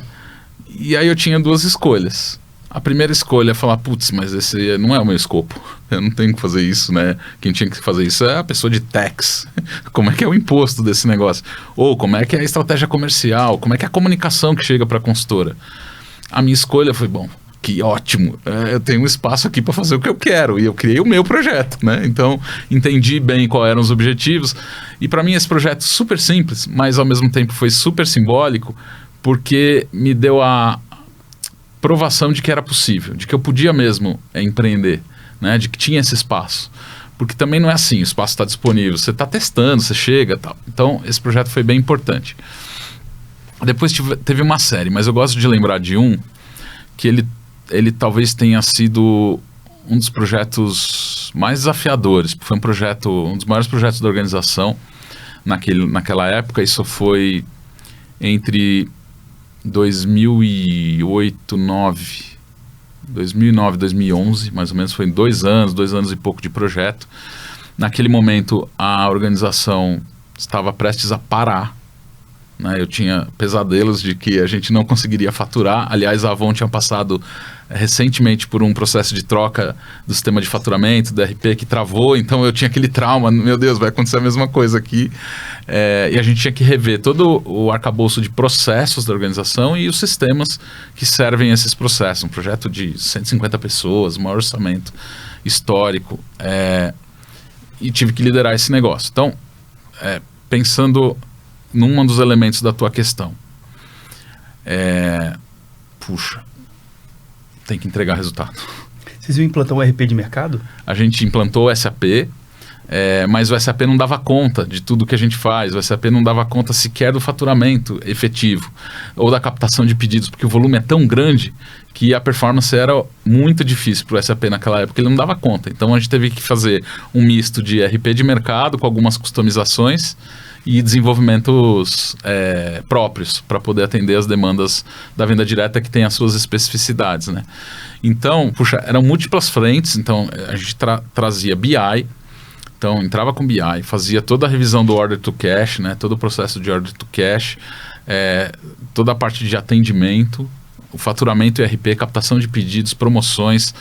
E aí eu tinha duas escolhas. A primeira escolha é falar, putz, mas esse não é o meu escopo, eu não tenho que fazer isso, né? Quem tinha que fazer isso é a pessoa de tax. Como é que é o imposto desse negócio? Ou como é que é a estratégia comercial? Como é que é a comunicação que chega para a consultora? A minha escolha foi, bom, que ótimo, eu tenho um espaço aqui para fazer o que eu quero, e eu criei o meu projeto, né? Então, entendi bem quais eram os objetivos, e para mim esse projeto super simples, mas ao mesmo tempo foi super simbólico, porque me deu a provação de que era possível, de que eu podia mesmo empreender, né? De que tinha esse espaço, porque também não é assim, o espaço está disponível, você está testando, você chega, tal. Então, esse projeto foi bem importante. Depois teve uma série, mas eu gosto de lembrar de um, que ele talvez tenha sido um dos projetos mais desafiadores. Foi um dos maiores projetos da organização naquela época. Isso foi entre 2008, 2009, 2011, mais ou menos. Foi em 2 anos e pouco de projeto. Naquele momento, a organização estava prestes a parar, né? Eu tinha pesadelos de que a gente não conseguiria faturar. Aliás, a Avon tinha passado recentemente por um processo de troca do sistema de faturamento, do ERP, que travou. Então eu tinha aquele trauma, meu Deus, vai acontecer a mesma coisa aqui. E a gente tinha que rever todo o arcabouço de processos da organização e os sistemas que servem a esses processos. Um projeto de 150 pessoas, maior orçamento histórico. E tive que liderar esse negócio. Então, pensando num dos elementos da tua questão, tem que entregar resultado. Vocês iam implantar um ERP de mercado? A gente implantou o SAP, mas o SAP não dava conta de tudo que a gente faz. O SAP não dava conta sequer do faturamento efetivo ou da captação de pedidos, porque o volume é tão grande que a performance era muito difícil para o SAP naquela época, ele não dava conta. Então a gente teve que fazer um misto de ERP de mercado com algumas customizações e desenvolvimentos próprios para poder atender as demandas da venda direta, que tem as suas especificidades, né? Então, eram múltiplas frentes. Então, a gente trazia BI, então entrava com BI, fazia toda a revisão do Order to Cash, né? Todo o processo de Order to Cash, toda a parte de atendimento, o faturamento ERP, captação de pedidos, promoções,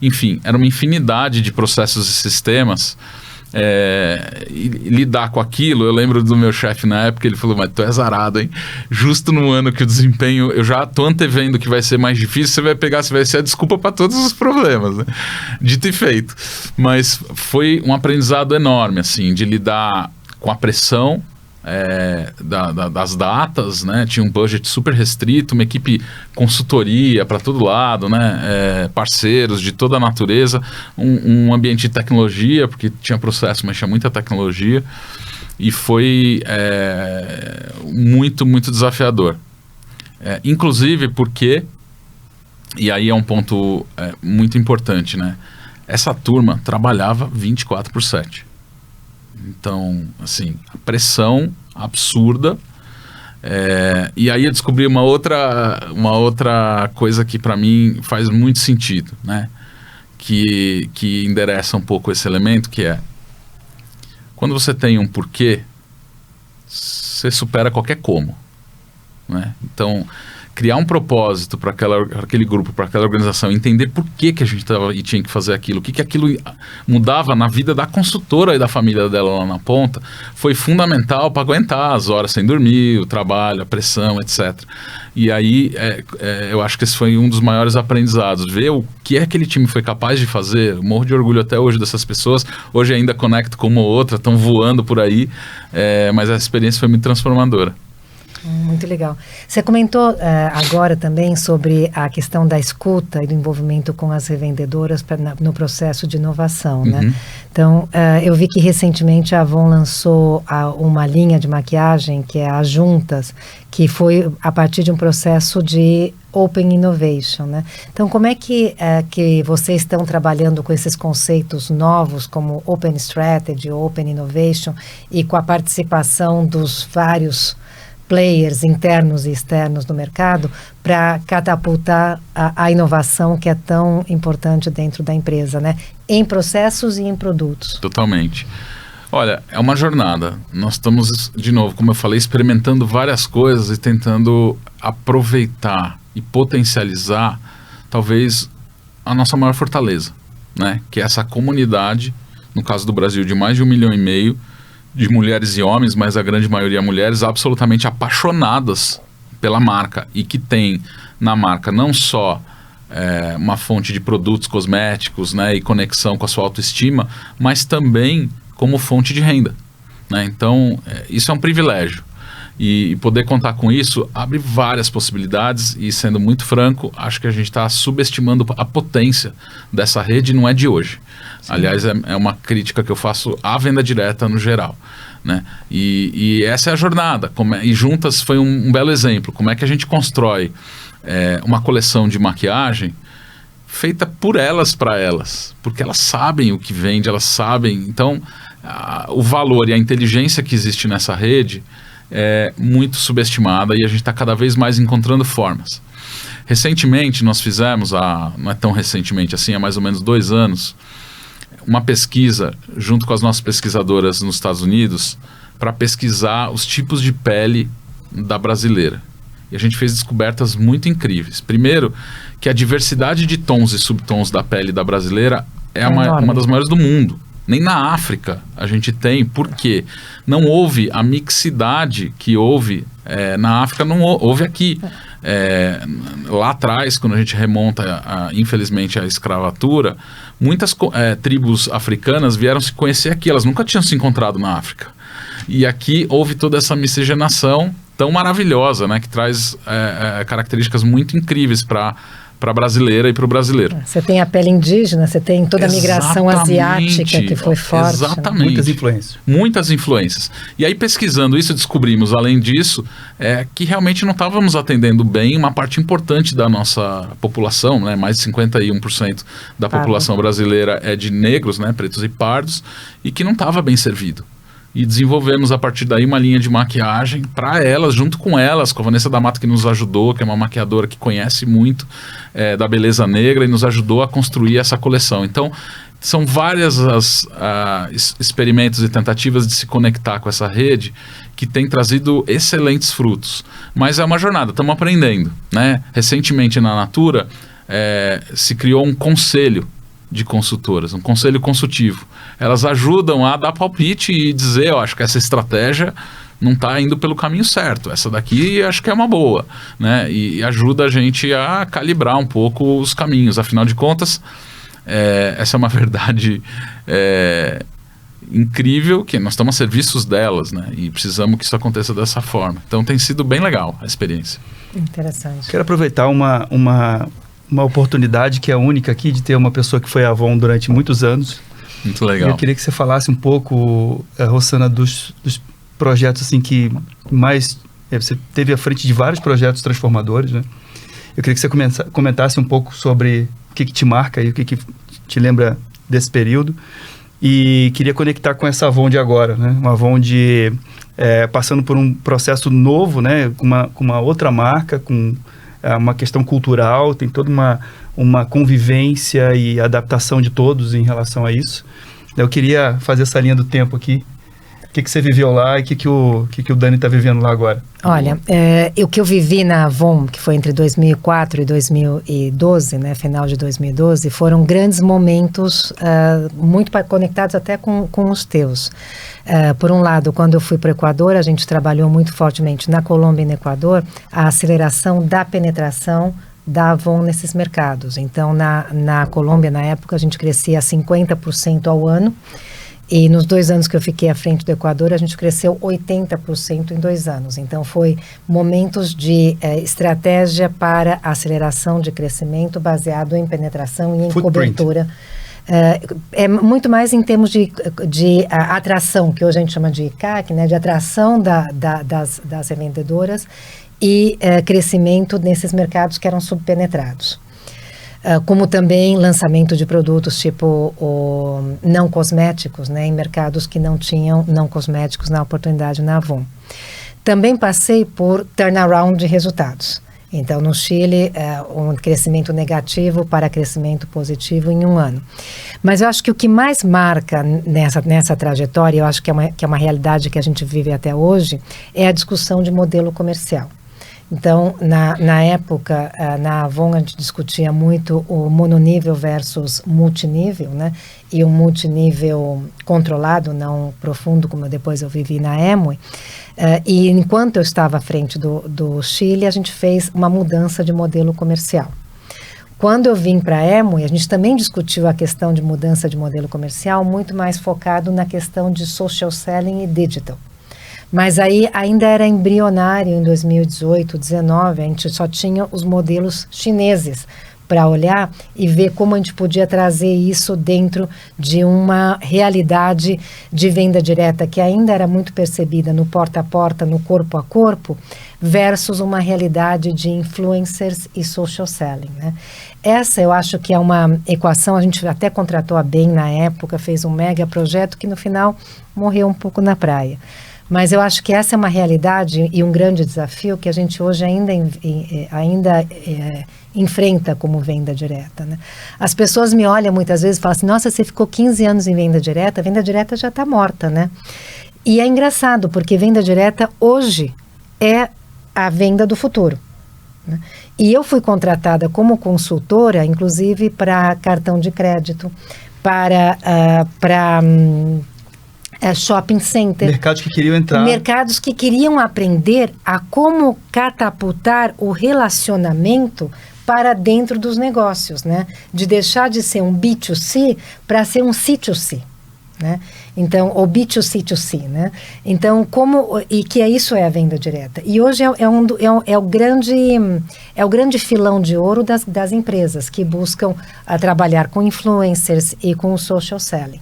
enfim, era uma infinidade de processos e sistemas. E lidar com aquilo, eu lembro do meu chefe na época, ele falou, mas tu é zarado, hein? Justo no ano que o desempenho, eu já tô antevendo que vai ser mais difícil, você vai ser a desculpa para todos os problemas, né? Dito e feito. Mas foi um aprendizado enorme, assim, de lidar com a pressão das datas, né? Tinha um budget super restrito, uma equipe consultoria para todo lado, né? Parceiros de toda a natureza, um ambiente de tecnologia, porque tinha processo, mas tinha muita tecnologia, e foi muito, muito desafiador. Inclusive porque, e aí é um ponto muito importante, né? Essa turma trabalhava 24/7. Então, assim, a pressão absurda. E aí eu descobri uma outra coisa que para mim faz muito sentido, né? Que endereça um pouco esse elemento, que é quando você tem um porquê, você supera qualquer como, né? Então, criar um propósito para aquele grupo, para aquela organização, entender por que a gente tinha que fazer aquilo, o que aquilo mudava na vida da consultora e da família dela lá na ponta, foi fundamental para aguentar as horas sem dormir, o trabalho, a pressão, etc. E aí, eu acho que esse foi um dos maiores aprendizados, ver o que aquele time foi capaz de fazer. Eu morro de orgulho até hoje dessas pessoas, hoje ainda conecto com uma ou outra, estão voando por aí, mas a experiência foi muito transformadora. Muito legal. Você comentou agora também sobre a questão da escuta e do envolvimento com as revendedoras no processo de inovação, né? Então, eu vi que recentemente a Avon lançou uma linha de maquiagem, que é a Juntas, que foi a partir de um processo de Open Innovation, né? Então, como é que vocês estão trabalhando com esses conceitos novos, como Open Strategy, Open Innovation, e com a participação dos vários players internos e externos do mercado para catapultar a inovação que é tão importante dentro da empresa, né? Em processos e em produtos. Totalmente. Olha, é uma jornada. Nós estamos, de novo, como eu falei, experimentando várias coisas e tentando aproveitar e potencializar, talvez, a nossa maior fortaleza, né? Que é essa comunidade, no caso do Brasil, de mais de 1,5 milhão de mulheres e homens, mas a grande maioria mulheres, absolutamente apaixonadas pela marca e que tem na marca não só uma fonte de produtos cosméticos, né, e conexão com a sua autoestima, mas também como fonte de renda, né? Então, isso é um privilégio. E poder contar com isso abre várias possibilidades e, sendo muito franco, acho que a gente está subestimando a potência dessa rede, não é de hoje. Sim. Aliás, é uma crítica que eu faço à venda direta no geral, né? E essa é a jornada. E Juntas foi um belo exemplo. Como é que a gente constrói uma coleção de maquiagem feita por elas, para elas, porque elas sabem o que vende, elas sabem. Então, o valor e a inteligência que existe nessa rede é muito subestimada e a gente está cada vez mais encontrando formas. Recentemente nós fizemos, não é tão recentemente assim, há mais ou menos 2 anos, uma pesquisa junto com as nossas pesquisadoras nos Estados Unidos para pesquisar os tipos de pele da brasileira. E a gente fez descobertas muito incríveis. Primeiro, que a diversidade de tons e subtons da pele da brasileira é uma das maiores do mundo. Nem na África a gente tem, porque não houve a mixidade que houve na África, não houve aqui. Lá atrás, quando a gente remonta, infelizmente, a escravatura, muitas tribos africanas vieram se conhecer aqui, elas nunca tinham se encontrado na África. E aqui houve toda essa miscigenação tão maravilhosa, né, que traz características muito incríveis para a brasileira e para o brasileiro. Você tem a pele indígena, você tem toda a migração asiática que foi forte. Exatamente. Né? Muitas influências. Muitas influências. E aí, pesquisando isso, descobrimos, além disso, que realmente não estávamos atendendo bem uma parte importante da nossa população, né? Mais de 51% da população brasileira é de negros, né? Pretos e pardos, e que não estava bem servido. E desenvolvemos a partir daí uma linha de maquiagem para elas, junto com elas, com a Vanessa da Mata, que nos ajudou, que é uma maquiadora que conhece muito da beleza negra e nos ajudou a construir essa coleção. Então, são várias as experimentos e tentativas de se conectar com essa rede que tem trazido excelentes frutos. Mas é uma jornada, estamos aprendendo, né? Recentemente na Natura se criou um conselho de consultoras, um conselho consultivo. Elas ajudam a dar palpite e dizer, eu acho que essa estratégia não está indo pelo caminho certo, essa daqui acho que é uma boa, né? E ajuda a gente a calibrar um pouco os caminhos. Afinal de contas, essa é uma verdade incrível, que nós estamos a serviços delas, né? E precisamos que isso aconteça dessa forma. Então tem sido bem legal a experiência. Interessante. Quero aproveitar uma oportunidade que é única aqui, de ter uma pessoa que foi Avon durante muitos anos. Muito legal. Eu queria que você falasse um pouco, Rossana, dos projetos assim que mais... você teve à frente de vários projetos transformadores, né? Eu queria que você comentasse um pouco sobre o que te marca e o que te lembra desse período. E queria conectar com essa Avon de agora, né? Uma Avon passando por um processo novo, né? Com uma outra marca, com uma questão cultural, tem toda uma convivência e adaptação de todos em relação a isso. Eu queria fazer essa linha do tempo aqui. O que você viveu lá e o que o Dani está vivendo lá agora? Olha, o que eu vivi na Avon, que foi entre 2004 e 2012, né, final de 2012, foram grandes momentos muito conectados até com os teus. Por um lado, quando eu fui para o Equador, a gente trabalhou muito fortemente na Colômbia e no Equador a aceleração da penetração da Avon nesses mercados. Então, na Colômbia, na época, a gente crescia 50% ao ano. E nos 2 anos que eu fiquei à frente do Equador, a gente cresceu 80% em 2 anos. Então, foi momentos de estratégia para aceleração de crescimento baseado em penetração e em cobertura. É muito mais em termos de atração, que hoje a gente chama de CAC, né, de atração das revendedoras e crescimento nesses mercados que eram subpenetrados. Como também lançamento de produtos tipo não cosméticos, né, em mercados que não tinham não cosméticos na oportunidade na Avon. Também passei por turnaround de resultados. Então, no Chile, um crescimento negativo para crescimento positivo em 1 ano. Mas eu acho que o que mais marca nessa trajetória, eu acho que é uma realidade que a gente vive até hoje, é a discussão de modelo comercial. Então, na época, na Avon, a gente discutia muito o mononível versus multinível, né? E o multinível controlado, não profundo, como depois eu vivi na Amway. E enquanto eu estava à frente do Chile, a gente fez uma mudança de modelo comercial. Quando eu vim para a Amway, a gente também discutiu a questão de mudança de modelo comercial, muito mais focado na questão de social selling e digital. Mas aí ainda era embrionário em 2018, 2019, a gente só tinha os modelos chineses para olhar e ver como a gente podia trazer isso dentro de uma realidade de venda direta que ainda era muito percebida no porta a porta, no corpo a corpo, versus uma realidade de influencers e social selling, né? Essa eu acho que é uma equação, a gente até contratou a BEM na época, fez um mega projeto que no final morreu um pouco na praia. Mas eu acho que essa é uma realidade e um grande desafio que a gente hoje ainda enfrenta como venda direta, né? As pessoas me olham muitas vezes e falam assim, nossa, você ficou 15 anos em venda direta, a venda direta já está morta, né? E é engraçado, porque venda direta hoje é a venda do futuro, né? E eu fui contratada como consultora, inclusive para cartão de crédito, para shopping center. Mercados que queriam entrar. Mercados que queriam aprender a como catapultar o relacionamento para dentro dos negócios, né? De deixar de ser um B2C para ser um C2C, né? Então, ou B2C2C, né? Então, e que isso é a venda direta. E hoje é o grande filão de ouro das empresas que buscam trabalhar com influencers e com o social selling.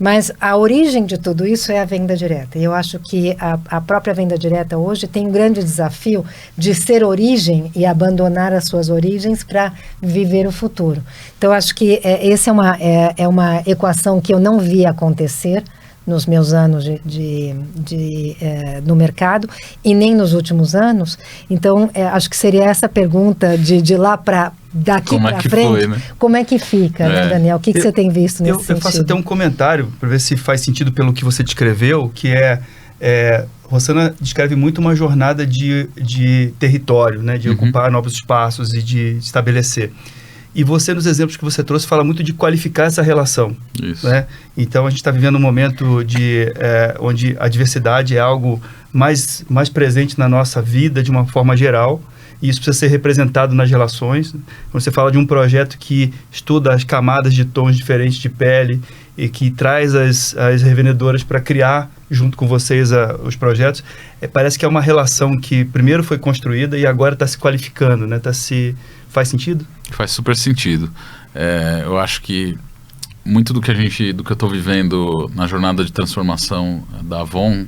Mas a origem de tudo isso é a venda direta. E eu acho que a própria venda direta hoje tem um grande desafio de ser origem e abandonar as suas origens para viver o futuro. Então, eu acho que essa é uma equação que eu não vi acontecer nos meus anos no mercado e nem nos últimos anos. Então, acho que seria essa pergunta de lá para daqui para frente. Foi, né? Como é que fica, né, Daniel? O que você tem visto nesse sentido? Eu faço até um comentário para ver se faz sentido pelo que você descreveu, que Rossana descreve muito uma jornada de território, né, de ocupar novos espaços e de estabelecer. E você, nos exemplos que você trouxe, fala muito de qualificar essa relação. Isso. Né? Então, a gente está vivendo um momento onde a diversidade é algo mais presente na nossa vida, de uma forma geral, e isso precisa ser representado nas relações. Quando você fala de um projeto que estuda as camadas de tons diferentes de pele e que traz as revendedoras para criar, junto com vocês, os projetos, parece que é uma relação que primeiro foi construída e agora está se qualificando, né? Faz sentido? Faz super sentido. Eu acho que muito do que eu estou vivendo na jornada de transformação da Avon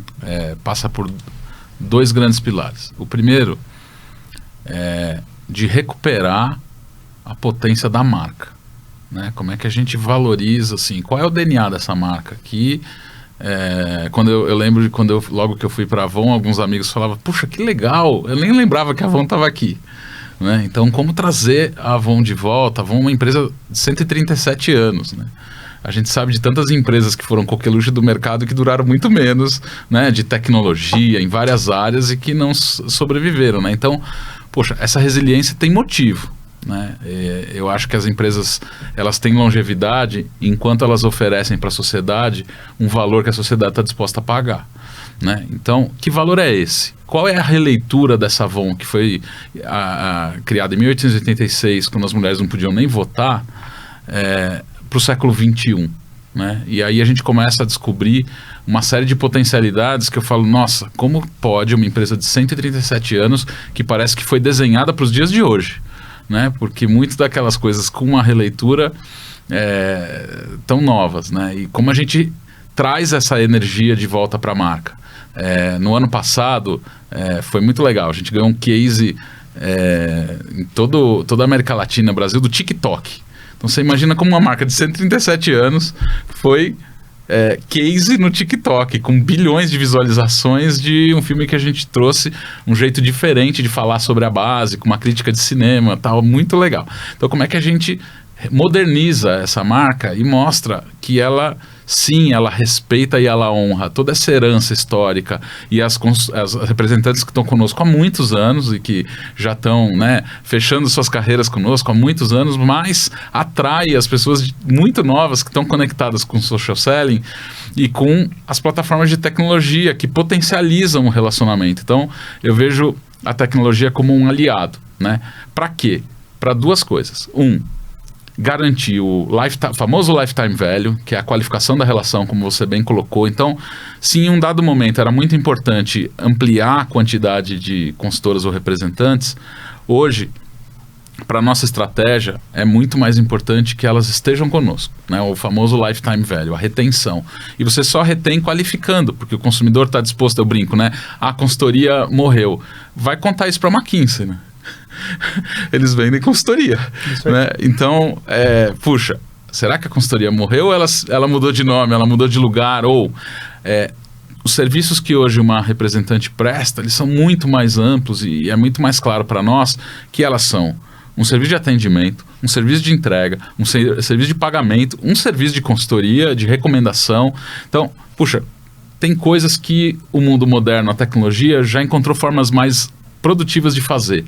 passa por 2 grandes pilares. O primeiro é de recuperar a potência da marca, né? Como é que a gente valoriza, assim, qual é o DNA dessa marca? Que quando eu lembro de logo que eu fui para a Avon, alguns amigos falavam, puxa, que legal, eu nem lembrava que a Avon estava aqui. Né? Então, como trazer a Avon de volta? A Avon é uma empresa de 137 anos, né? A gente sabe de tantas empresas que foram coqueluche do mercado que duraram muito menos, né? De tecnologia, em várias áreas, e que não sobreviveram, né? Então, poxa, essa resiliência tem motivo, né? Eu acho que as empresas, elas têm longevidade enquanto elas oferecem para a sociedade um valor que a sociedade está disposta a pagar, né? Então, que valor é esse? Qual é a releitura dessa Avon que foi criada em 1886, quando as mulheres não podiam nem votar, para o século XXI? Né? E aí a gente começa a descobrir uma série de potencialidades que eu falo, nossa, como pode uma empresa de 137 anos que parece que foi desenhada para os dias de hoje? Né? Porque muitas daquelas coisas com uma releitura tão novas, né? E como a gente traz essa energia de volta para a marca. No ano passado foi muito legal, a gente ganhou um case em toda a América Latina, Brasil, do TikTok. Então você imagina como uma marca de 137 anos foi case no TikTok, com bilhões de visualizações de um filme que a gente trouxe um jeito diferente de falar sobre a base, com uma crítica de cinema, tal, muito legal. Então como é que a gente moderniza essa marca e mostra que ela, sim, ela respeita e ela honra toda essa herança histórica e as representantes que estão conosco há muitos anos e que já estão, né, fechando suas carreiras conosco há muitos anos, mas atrai as pessoas muito novas que estão conectadas com o social selling e com as plataformas de tecnologia que potencializam o relacionamento. Então, eu vejo a tecnologia como um aliado, né? Para quê? Para 2 coisas. Garantir o famoso lifetime value, que é a qualificação da relação, como você bem colocou. Então, se em um dado momento era muito importante ampliar a quantidade de consultoras ou representantes, hoje, para a nossa estratégia, é muito mais importante que elas estejam conosco, né? O famoso lifetime value, a retenção. E você só retém qualificando, porque o consumidor está disposto, eu brinco, né? A consultoria morreu. Vai contar isso para a McKinsey, né? Eles vendem consultoria, né? Então, puxa, será que a consultoria morreu ou ela mudou de nome, ela mudou de lugar? Ou os serviços que hoje uma representante presta, eles são muito mais amplos e é muito mais claro para nós que elas são um serviço de atendimento, um serviço de entrega, um serviço de pagamento, um serviço de consultoria, de recomendação. Então, puxa, tem coisas que o mundo moderno, a tecnologia, já encontrou formas mais produtivas de fazer,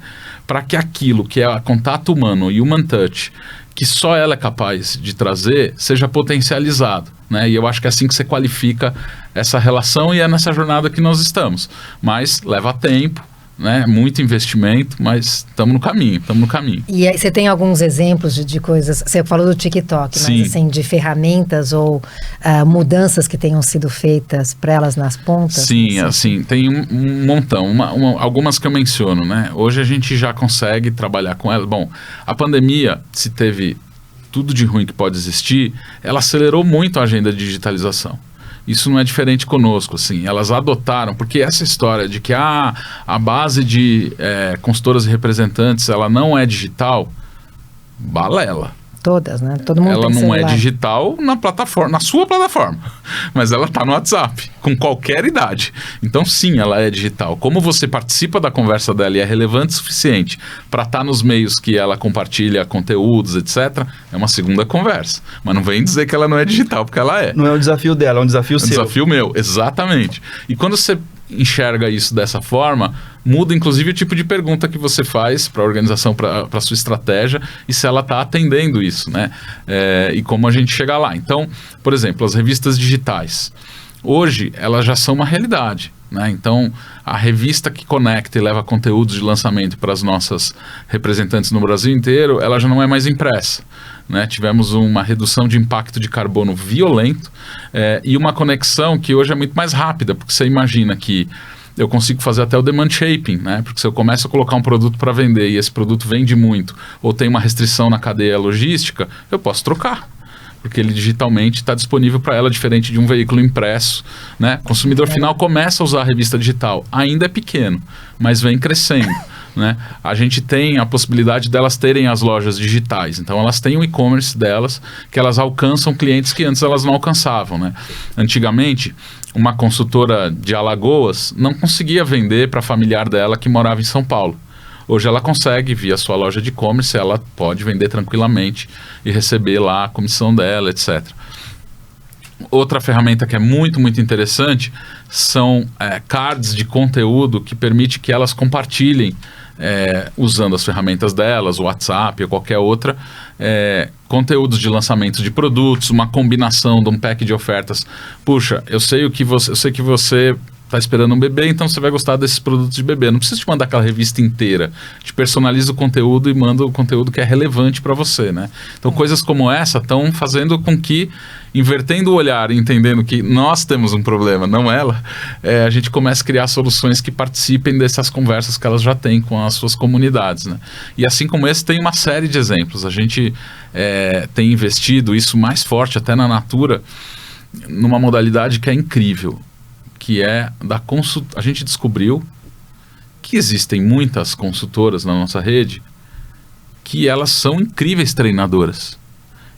para que aquilo que é contato humano e human touch, que só ela é capaz de trazer, seja potencializado, né? E eu acho que é assim que você qualifica essa relação e é nessa jornada que nós estamos. Mas leva tempo, né? Muito investimento, mas estamos no caminho. E aí, você tem alguns exemplos de coisas, você falou do TikTok, Sim. Mas assim, de ferramentas ou mudanças que tenham sido feitas para elas nas pontas? Sim, assim, tem um montão, algumas que eu menciono, né? Hoje a gente já consegue trabalhar com elas. Bom, a pandemia, se teve tudo de ruim que pode existir, ela acelerou muito a agenda de digitalização. Isso não é diferente conosco, assim, elas adotaram, porque essa história de que a base de consultoras e representantes, ela não é digital, balela. Todas, né? Todo mundo ela tem não celular. é digital na plataforma, na sua plataforma, mas ela está no WhatsApp, com qualquer idade. Então, sim, ela é digital. Como você participa da conversa dela e é relevante o suficiente para estar nos meios que ela compartilha conteúdos, etc., é uma segunda conversa. Mas não vem dizer que ela não é digital, porque ela é. Não é um desafio dela, é um desafio seu. É um desafio meu, exatamente. E quando você enxerga isso dessa forma, muda inclusive o tipo de pergunta que você faz para a organização, para a sua estratégia, e se ela está atendendo isso, né? E como a gente chega lá. Então, por exemplo, as revistas digitais. Hoje, elas já são uma realidade, né? Então, a revista que conecta e leva conteúdos de lançamento para as nossas representantes no Brasil inteiro, ela já não é mais impressa. Né? Tivemos uma redução de impacto de carbono violento e uma conexão que hoje é muito mais rápida, porque você imagina que eu consigo fazer até o demand shaping, né? Porque se eu começo a colocar um produto para vender e esse produto vende muito, ou tem uma restrição na cadeia logística, eu posso trocar, porque ele digitalmente está disponível para ela, diferente de um veículo impresso, né? O consumidor final começa a usar a revista digital, ainda é pequeno, mas vem crescendo. Né? A gente tem a possibilidade delas terem as lojas digitais, então elas têm o e-commerce delas, que elas alcançam clientes que antes elas não alcançavam, né? Antigamente, uma consultora de Alagoas não conseguia vender para a familiar dela que morava em São Paulo. Hoje ela consegue, via sua loja de e-commerce, ela pode vender tranquilamente e receber lá a comissão dela, etc. Outra ferramenta que é muito, muito interessante são cards de conteúdo que permite que elas compartilhem, usando as ferramentas delas, o WhatsApp ou qualquer outra, conteúdos de lançamento de produtos, uma combinação de um pack de ofertas. Puxa, eu sei que você está esperando um bebê, então você vai gostar desses produtos de bebê. Não precisa te mandar aquela revista inteira. Te personaliza o conteúdo e manda o conteúdo que é relevante para você, né? Então, coisas como essa estão fazendo com que, invertendo o olhar e entendendo que nós temos um problema, não ela, a gente começa a criar soluções que participem dessas conversas que elas já têm com as suas comunidades, né? E assim como esse, tem uma série de exemplos. A gente tem investido isso mais forte até na Natura, numa modalidade que é incrível, que é da consulta. A gente descobriu que existem muitas consultoras na nossa rede que elas são incríveis treinadoras.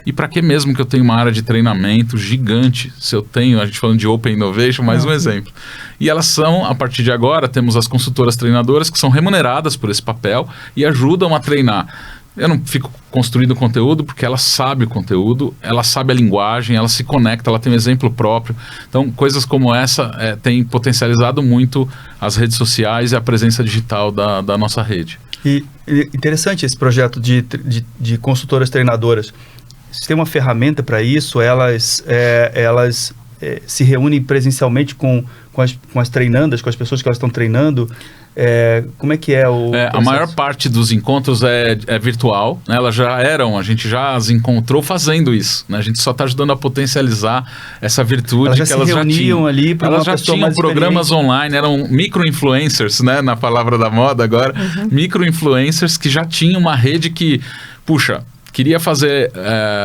E para que mesmo que eu tenha uma área de treinamento gigante, se eu tenho, a gente falando de Open Innovation, mais um exemplo. E elas são, a partir de agora, temos as consultoras treinadoras que são remuneradas por esse papel e ajudam a treinar. Eu não fico construindo conteúdo porque ela sabe o conteúdo, ela sabe a linguagem, ela se conecta, ela tem um exemplo próprio. Então, coisas como essa têm potencializado muito as redes sociais e a presença digital da nossa rede. E interessante esse projeto de consultoras treinadoras. Você tem uma ferramenta para isso? Elas se reúnem presencialmente com as treinandas, com as pessoas que elas estão treinando? Como é que é o processo? A maior parte dos encontros é virtual, né? Elas já eram, a gente já as encontrou fazendo isso, né? A gente só está ajudando a potencializar essa virtude que elas já tinham. Ali para elas já tinham programas online, eram micro-influencers, né? Na palavra da moda agora, micro-influencers que já tinham uma rede que, puxa, queria fazer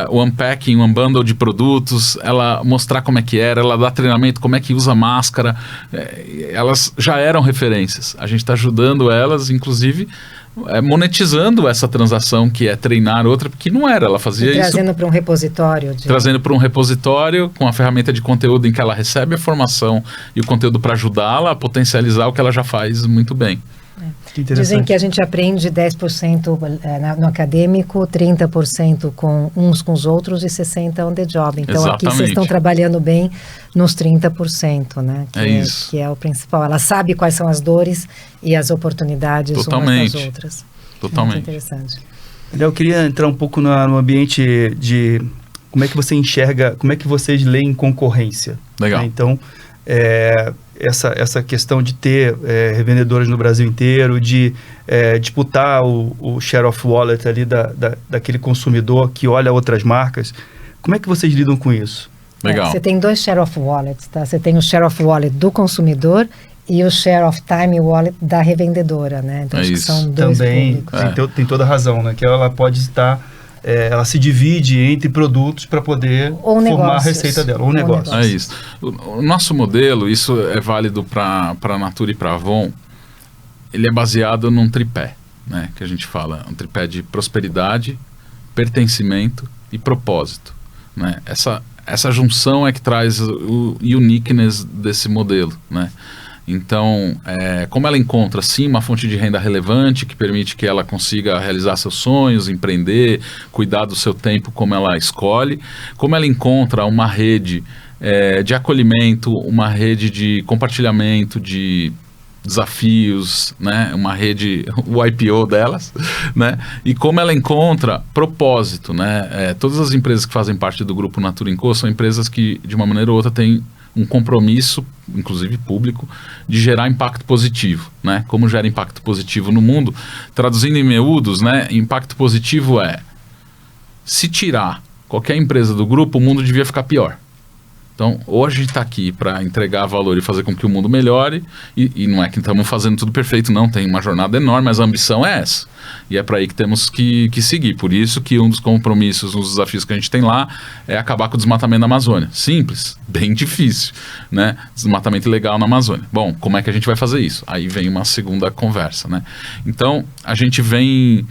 o unpacking, um unbundle de produtos, ela mostrar como é que era, ela dar treinamento, como é que usa máscara. Elas já eram referências. A gente está ajudando elas, inclusive, monetizando essa transação que é treinar outra, porque não era, ela fazia isso. Trazendo para um repositório. Trazendo para um repositório com a ferramenta de conteúdo em que ela recebe a formação e o conteúdo para ajudá-la a potencializar o que ela já faz muito bem. Dizem que a gente aprende 10% no acadêmico, 30% uns com os outros e 60% on the job. Então, exatamente. Aqui vocês estão trabalhando bem nos 30%, né? Isso. Que é o principal. Ela sabe quais são as dores e as oportunidades umas das outras. Totalmente. Muito interessante. Eu queria entrar um pouco no ambiente de como é que você enxerga, como é que vocês leem concorrência. Legal. Né? Então, essa questão de ter revendedores no Brasil inteiro, de disputar o share of wallet ali daquele consumidor que olha outras marcas. Como é que vocês lidam com isso? Legal. Você tem 2 share of wallets, tá? Você tem o share of wallet do consumidor e o share of time wallet da revendedora, né? Então, acho que são 2 públicos. Tem toda a razão, né? Que ela pode estar... ela se divide entre produtos para poder formar a receita dela, ou negócio. É isso. O nosso modelo, isso é válido para a Natura e para a Avon, ele é baseado num tripé, né, que a gente fala, um tripé de prosperidade, pertencimento e propósito, né? Essa junção é que traz o uniqueness desse modelo, né? Então, como ela encontra, sim, uma fonte de renda relevante que permite que ela consiga realizar seus sonhos, empreender, cuidar do seu tempo como ela escolhe, como ela encontra uma rede de acolhimento, uma rede de compartilhamento de desafios, né? Uma rede, o IPO delas, né? E como ela encontra propósito, né? Todas as empresas que fazem parte do grupo Natura & Co são empresas que, de uma maneira ou outra, têm um compromisso, inclusive público, de gerar impacto positivo, né? Como gera impacto positivo no mundo? Traduzindo em miúdos, né? Impacto positivo se tirar qualquer empresa do grupo, o mundo devia ficar pior. Então, ou a gente está aqui para entregar valor e fazer com que o mundo melhore, e não é que estamos fazendo tudo perfeito, não, tem uma jornada enorme, mas a ambição é essa. E é para aí que temos que seguir. Por isso que um dos compromissos, um dos desafios que a gente tem lá é acabar com o desmatamento na Amazônia. Simples, bem difícil, né? Desmatamento ilegal na Amazônia. Bom, como é que a gente vai fazer isso? Aí vem uma segunda conversa, né? Então, a gente vem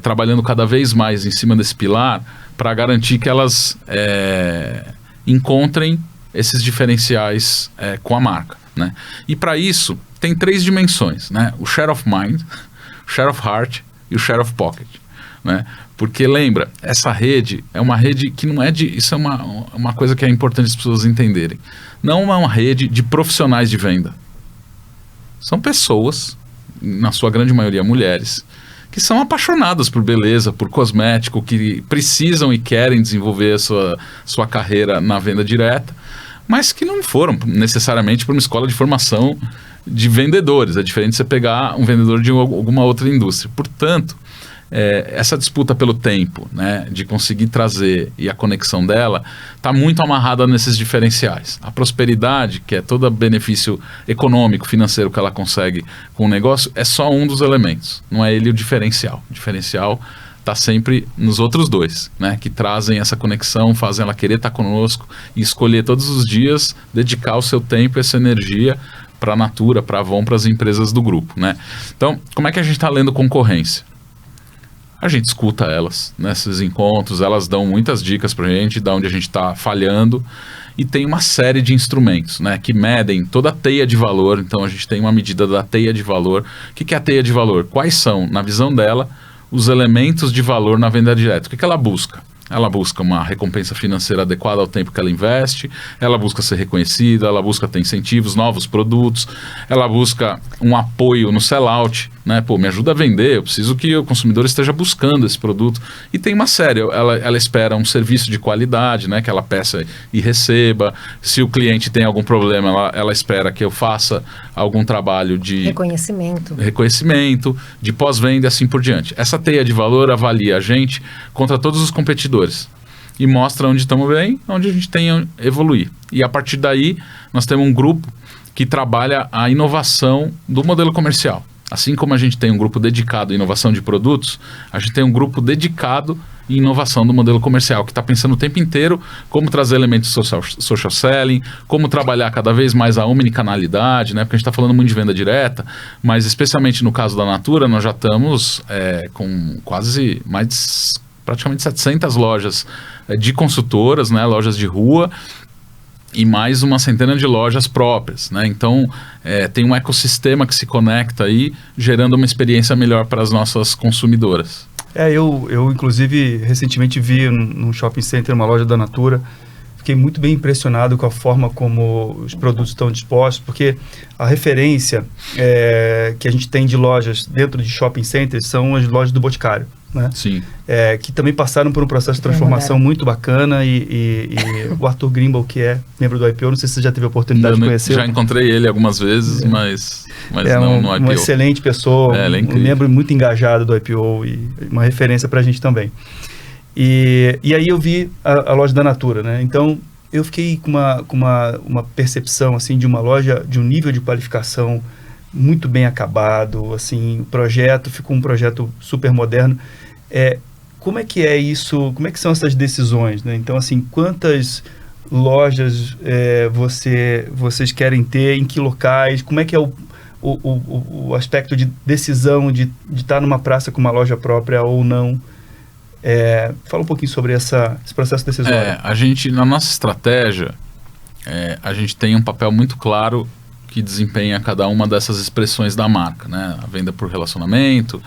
trabalhando cada vez mais em cima desse pilar para garantir que elas encontrem esses diferenciais com a marca, né? E para isso, tem 3 dimensões, né? O share of mind, o share of heart e o share of pocket, né? Porque lembra, essa rede é uma rede que não é isso é uma coisa que é importante as pessoas entenderem. Não é uma rede de profissionais de venda. São pessoas, na sua grande maioria mulheres, que são apaixonadas por beleza, por cosmético, que precisam e querem desenvolver a sua carreira na venda direta, mas que não foram necessariamente para uma escola de formação de vendedores. É diferente de você pegar um vendedor de alguma outra indústria. Portanto, essa disputa pelo tempo, né, de conseguir trazer e a conexão dela, está muito amarrada nesses diferenciais. A prosperidade, que é todo benefício econômico, financeiro que ela consegue com o negócio, é só um dos elementos, não é ele o diferencial. O diferencial está sempre nos outros 2, né, que trazem essa conexão, fazem ela querer estar conosco e escolher todos os dias, dedicar o seu tempo e essa energia para a Natura, para a Avon, para as empresas do grupo, né? Então, como é que a gente está lendo concorrência? A gente escuta elas nesses encontros, elas dão muitas dicas para a gente, de onde a gente está falhando, e tem uma série de instrumentos, né, que medem toda a teia de valor. Então a gente tem uma medida da teia de valor. O que é a teia de valor? Quais são, na visão dela, os elementos de valor na venda direta? O que ela busca? Ela busca uma recompensa financeira adequada ao tempo que ela investe, ela busca ser reconhecida, ela busca ter incentivos, novos produtos, ela busca um apoio no sell-out, né? Pô, me ajuda a vender, eu preciso que o consumidor esteja buscando esse produto. E tem uma série, ela espera um serviço de qualidade, né? Que ela peça e receba. Se o cliente tem algum problema, ela espera que eu faça algum trabalho de reconhecimento, de pós-venda e assim por diante. Essa teia de valor avalia a gente contra todos os competidores e mostra onde estamos bem, onde a gente tem a evoluir. E a partir daí, nós temos um grupo que trabalha a inovação do modelo comercial. Assim como a gente tem um grupo dedicado à inovação de produtos, a gente tem um grupo dedicado em inovação do modelo comercial, que está pensando o tempo inteiro como trazer elementos de social selling, como trabalhar cada vez mais a omnicanalidade, né? Porque a gente está falando muito de venda direta, mas especialmente no caso da Natura, nós já estamos com quase praticamente 700 lojas de consultoras, né? Lojas de rua, e mais uma centena de lojas próprias, né? Então, tem um ecossistema que se conecta aí, gerando uma experiência melhor para as nossas consumidoras. Eu inclusive, recentemente vi num shopping center uma loja da Natura. Fiquei muito bem impressionado com a forma como os produtos estão dispostos, porque a referência que a gente tem de lojas dentro de shopping centers são as lojas do Boticário, né? Sim. Que também passaram por um processo de transformação muito bacana, e o Arthur Grimble, que é membro do IPO, não sei se você já teve a oportunidade de conhecer. Já encontrei ele algumas vezes, mas não no IPO. Uma excelente pessoa, ele é um membro muito engajado do IPO e uma referência para a gente também. E aí eu vi a loja da Natura, né? Então eu fiquei com uma percepção assim, de uma loja de um nível de qualificação muito bem acabado, assim, o projeto ficou um projeto super moderno. Como é que é isso? Como é que são essas decisões, né? Então, assim, quantas lojas vocês querem ter, em que locais? Como é que é o aspecto de decisão de estar numa praça com uma loja própria ou não? Fala um pouquinho sobre esse processo decisório. A gente, na nossa estratégia, a gente tem um papel muito claro que desempenha cada uma dessas expressões da marca, né? A venda por relacionamento,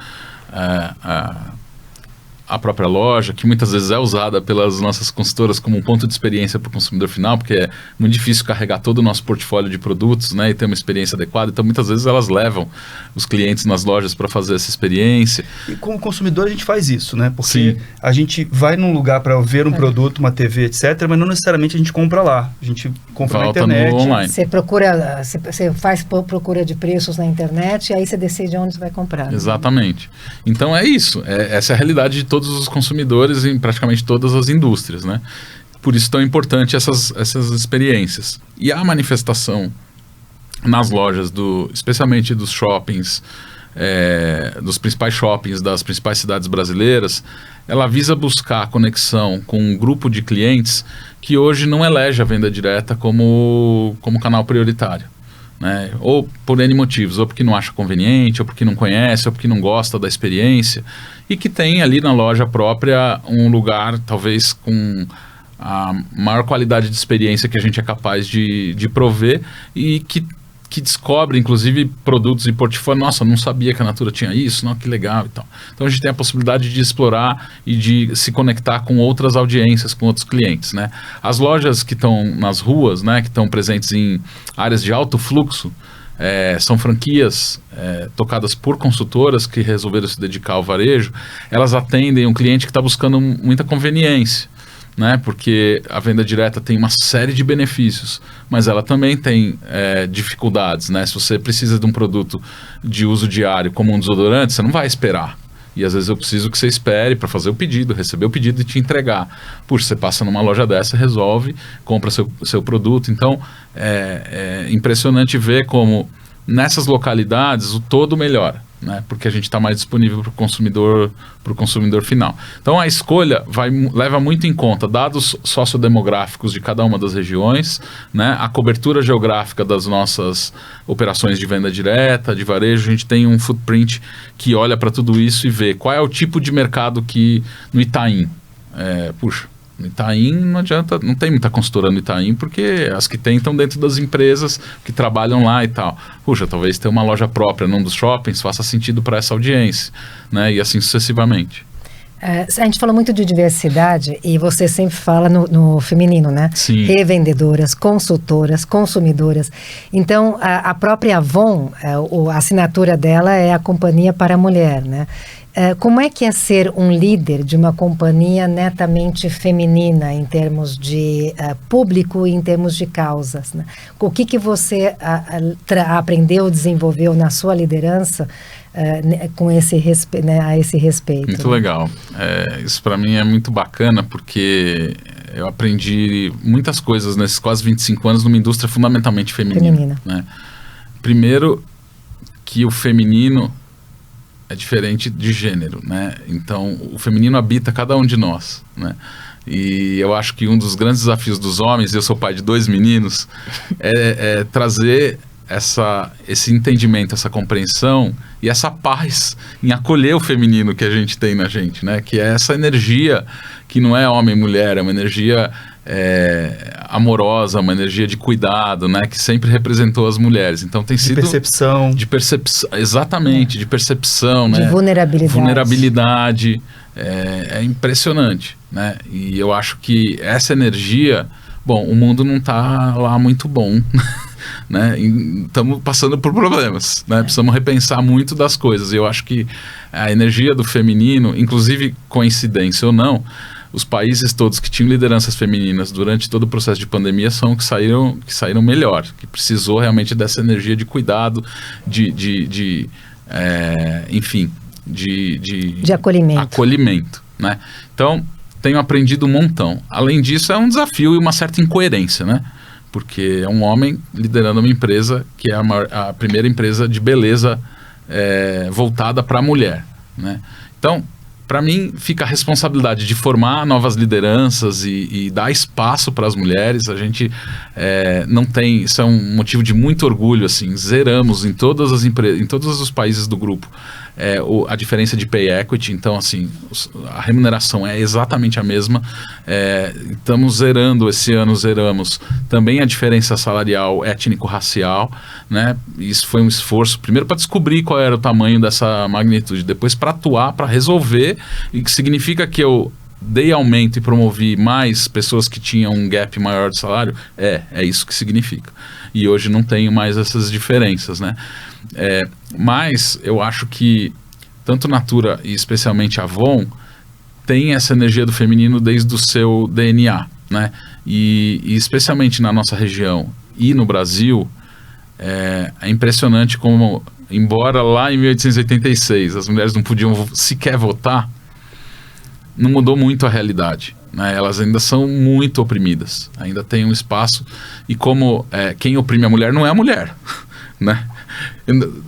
a própria loja, que muitas vezes é usada pelas nossas consultoras como um ponto de experiência para o consumidor final, porque é muito difícil carregar todo o nosso portfólio de produtos, né, e ter uma experiência adequada. Então, muitas vezes elas levam os clientes nas lojas para fazer essa experiência. E como consumidor a gente faz isso, né? Porque Sim. a gente vai num lugar para ver um produto, uma TV, etc., mas não necessariamente a gente compra lá. A gente compra Volta na internet. no online. Você faz procura de preços na internet e aí você decide onde você vai comprar. Exatamente. Então é isso. Essa é a realidade de todos os consumidores em praticamente todas as indústrias, né? Por isso tão importante essas experiências. E a manifestação nas lojas, especialmente dos shoppings, dos principais shoppings das principais cidades brasileiras, ela visa buscar a conexão com um grupo de clientes que hoje não elege a venda direta como canal prioritário, né? Ou por N motivos, ou porque não acha conveniente, ou porque não conhece, ou porque não gosta da experiência, e que tem ali na loja própria um lugar talvez com a maior qualidade de experiência que a gente é capaz de prover, e que descobre, inclusive, produtos e portfólio. Nossa, não sabia que a Natura tinha isso, não, que legal e tal. Então a gente tem a possibilidade de explorar e de se conectar com outras audiências, com outros clientes, né? As lojas que estão nas ruas, né, que estão presentes em áreas de alto fluxo, são franquias tocadas por consultoras que resolveram se dedicar ao varejo. Elas atendem um cliente que está buscando muita conveniência, né? Porque a venda direta tem uma série de benefícios, mas ela também tem dificuldades, né? Se você precisa de um produto de uso diário, como um desodorante, você não vai esperar. E às vezes eu preciso que você espere para fazer o pedido, receber o pedido e te entregar. Puxa, você passa numa loja dessa, resolve, compra seu produto. Então, é impressionante ver como nessas localidades o todo melhora, né? Porque a gente está mais disponível para o consumidor final. Então a escolha leva muito em conta dados sociodemográficos de cada uma das regiões, né? A cobertura geográfica das nossas operações de venda direta, de varejo. A gente tem um footprint que olha para tudo isso e vê qual é o tipo de mercado que no Itaim, no Itaim não adianta, não tem muita consultora no Itaim, porque as que tem estão dentro das empresas que trabalham lá e tal. Puxa, talvez ter uma loja própria num dos shoppings faça sentido para essa audiência, né? E assim sucessivamente. A gente falou muito de diversidade e você sempre fala no feminino, né? Sim. Revendedoras, consultoras, consumidoras. Então, a própria Avon, a assinatura dela é a Companhia para a Mulher, né? Como é que é ser um líder de uma companhia netamente feminina em termos de público e em termos de causas, né? O que você aprendeu, desenvolveu na sua liderança com esse a esse respeito? Muito legal. Isso para mim é muito bacana, porque eu aprendi muitas coisas nesses quase 25 anos numa indústria fundamentalmente feminina. Né? Primeiro, que o feminino é diferente de gênero, né? Então, o feminino habita cada um de nós, né? E eu acho que um dos grandes desafios dos homens, eu sou pai de 2 meninos, é trazer esse entendimento, essa compreensão e essa paz em acolher o feminino que a gente tem na gente, né? Que é essa energia que não é homem e mulher, é uma energia amorosa, uma energia de cuidado, né? Que sempre representou as mulheres. Então tem sido... De percepção, exatamente, de percepção, de né? Vulnerabilidade. É impressionante, né? E eu acho que essa energia... Bom, o mundo não está lá muito bom, né? Estamos passando por problemas, né? Precisamos repensar muito das coisas. E eu acho que a energia do feminino, inclusive coincidência ou não, os países todos que tinham lideranças femininas durante todo o processo de pandemia são que saíram melhor, que precisou realmente dessa energia de cuidado, de acolhimento, né? Então, tenho aprendido um montão. Além disso, é um desafio e uma certa incoerência, né? Porque é um homem liderando uma empresa que é a primeira empresa de beleza voltada para a mulher, né? Então, para mim, fica a responsabilidade de formar novas lideranças e dar espaço para as mulheres. A gente não tem... Isso é um motivo de muito orgulho, assim. Zeramos em todas as empresas, em todos os países do grupo, a diferença de pay equity. Então, assim, a remuneração é exatamente a mesma. Estamos esse ano zeramos também a diferença salarial étnico-racial, né? Isso foi um esforço, primeiro para descobrir qual era o tamanho dessa magnitude, depois para atuar, para resolver, e que significa que eu dei aumento e promovi mais pessoas que tinham um gap maior de salário. É isso que significa. E hoje não tenho mais essas diferenças, né? Mas eu acho que tanto Natura e especialmente a Avon tem essa energia do feminino desde o seu DNA, né? E especialmente na nossa região e no Brasil, é impressionante como, embora lá em 1886 as mulheres não podiam sequer votar, não mudou muito a realidade, né? Elas ainda são muito oprimidas, ainda tem um espaço, e como quem oprime a mulher não é a mulher, né?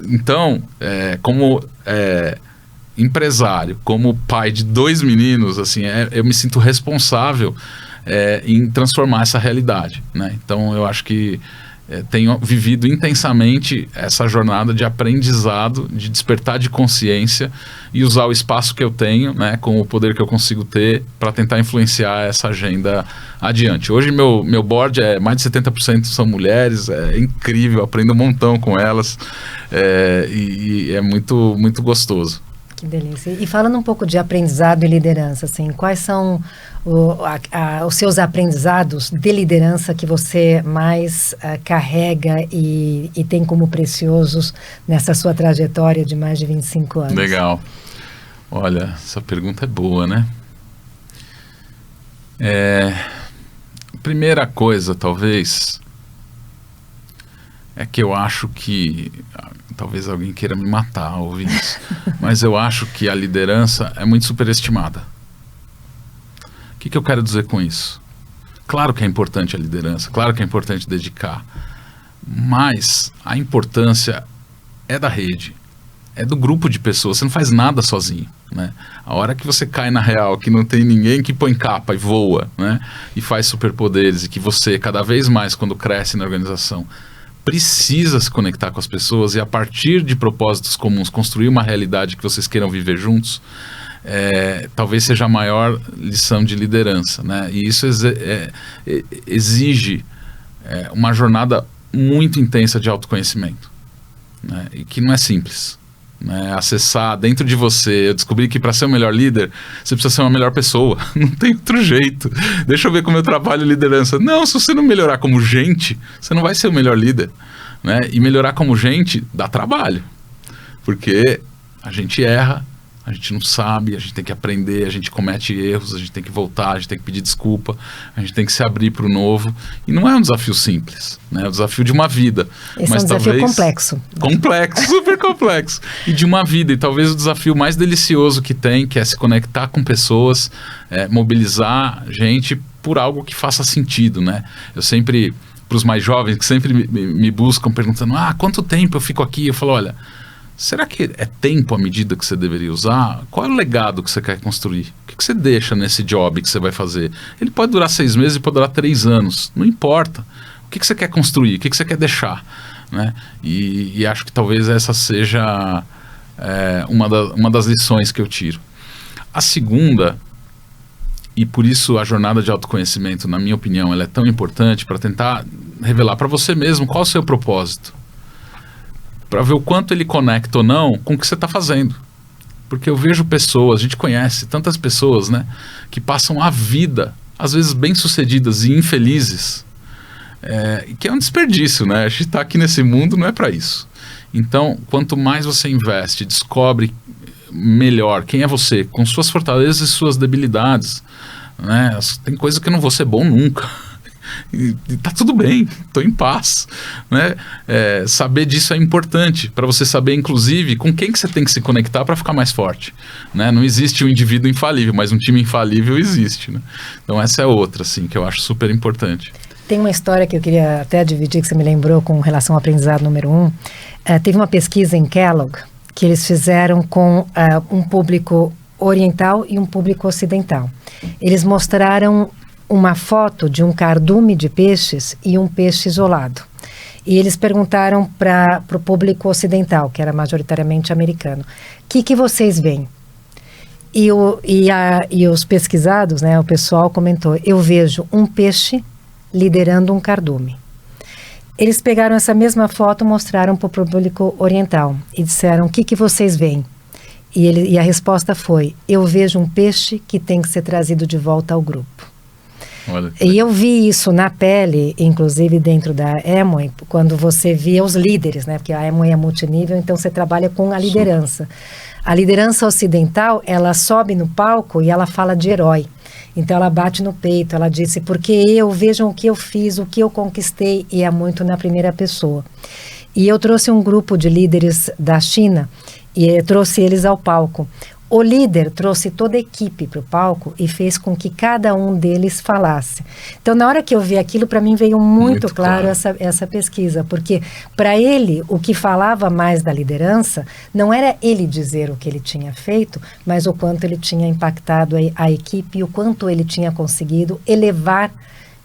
Então, como empresário, como pai de 2 meninos, assim, eu me sinto responsável em transformar essa realidade, né? Então eu acho que tenho vivido intensamente essa jornada de aprendizado, de despertar de consciência e usar o espaço que eu tenho, né, com o poder que eu consigo ter para tentar influenciar essa agenda adiante. Hoje meu board mais de 70% são mulheres, é incrível, aprendo um montão com elas, e é muito, muito gostoso. Que delícia. E falando um pouco de aprendizado e liderança, assim, quais são os seus aprendizados de liderança que você mais carrega e tem como preciosos nessa sua trajetória de mais de 25 anos? Legal. Olha, essa pergunta é boa, né? Primeira coisa, talvez, é que eu acho que... Talvez alguém queira me matar ao ouvir isso. Mas eu acho que a liderança é muito superestimada. O que eu quero dizer com isso? Claro que é importante a liderança, claro que é importante dedicar. Mas a importância é da rede, é do grupo de pessoas. Você não faz nada sozinho, né? A hora que você cai na real, que não tem ninguém que põe capa e voa, né? E faz superpoderes, e que você, cada vez mais, quando cresce na organização, precisa se conectar com as pessoas e, a partir de propósitos comuns, construir uma realidade que vocês queiram viver juntos, talvez seja a maior lição de liderança, né? E isso exige uma jornada muito intensa de autoconhecimento, né? E que não é simples, né? Acessar dentro de você, eu descobri que para ser o melhor líder, você precisa ser uma melhor pessoa, não tem outro jeito. Deixa eu ver como eu trabalho liderança. Não, se você não melhorar como gente, você não vai ser o melhor líder, né? E melhorar como gente dá trabalho, porque a gente erra, a gente não sabe, a gente tem que aprender, a gente comete erros, a gente tem que voltar, a gente tem que pedir desculpa, a gente tem que se abrir para o novo. E não é um desafio simples, né? É um desafio de uma vida. Esse é um desafio complexo. Complexo, super complexo. E de uma vida. E talvez o desafio mais delicioso que tem, que é se conectar com pessoas, mobilizar gente por algo que faça sentido, né? Eu sempre, para os mais jovens, que sempre me buscam perguntando, quanto tempo eu fico aqui? Eu falo, olha... Será que é tempo a medida que você deveria usar? Qual é o legado que você quer construir? O que você deixa nesse job que você vai fazer? Ele pode durar 6 meses e pode durar 3 anos. Não importa. O que você quer construir? O que você quer deixar? Né? E acho que talvez essa seja uma das lições que eu tiro. A segunda, e por isso a jornada de autoconhecimento, na minha opinião, ela é tão importante para tentar revelar para você mesmo qual é o seu propósito. Para ver o quanto ele conecta ou não com o que você está fazendo. Porque eu vejo pessoas, a gente conhece tantas pessoas, né, que passam a vida, às vezes bem-sucedidas e infelizes, que é um desperdício, né? A gente está aqui nesse mundo, não é para isso. Então, quanto mais você investe, descobre melhor quem é você, com suas fortalezas e suas debilidades, né? Tem coisa que eu não vou ser bom nunca. E tá tudo bem, estou em paz, né? Saber disso é importante para você saber, inclusive, com quem que você tem que se conectar para ficar mais forte, né? Não existe um indivíduo infalível, mas um time infalível existe, né? Então essa é outra, assim, que eu acho super importante. Tem uma história que eu queria até dividir, que você me lembrou com relação ao aprendizado número 1. Teve uma pesquisa em Kellogg que eles fizeram com um público oriental e um público ocidental. Eles mostraram uma foto de um cardume de peixes e um peixe isolado. E eles perguntaram para o público ocidental, que era majoritariamente americano, que vocês veem? E os pesquisados, né, o pessoal comentou, eu vejo um peixe liderando um cardume. Eles pegaram essa mesma foto, mostraram para o público oriental e disseram, o que vocês veem? E a resposta foi, eu vejo um peixe que tem que ser trazido de volta ao grupo. Olha. E eu vi isso na pele, inclusive dentro da Amway, quando você via os líderes, né? Porque a Amway é multinível, então você trabalha com a liderança. A liderança ocidental, ela sobe no palco e ela fala de herói. Então ela bate no peito, ela disse, porque vejam o que eu fiz, o que eu conquistei, e é muito na primeira pessoa. E eu trouxe um grupo de líderes da China e trouxe eles ao palco. O líder trouxe toda a equipe para o palco e fez com que cada um deles falasse. Então, na hora que eu vi aquilo, para mim veio muito claro essa pesquisa, porque para ele, o que falava mais da liderança não era ele dizer o que ele tinha feito, mas o quanto ele tinha impactado a equipe e o quanto ele tinha conseguido elevar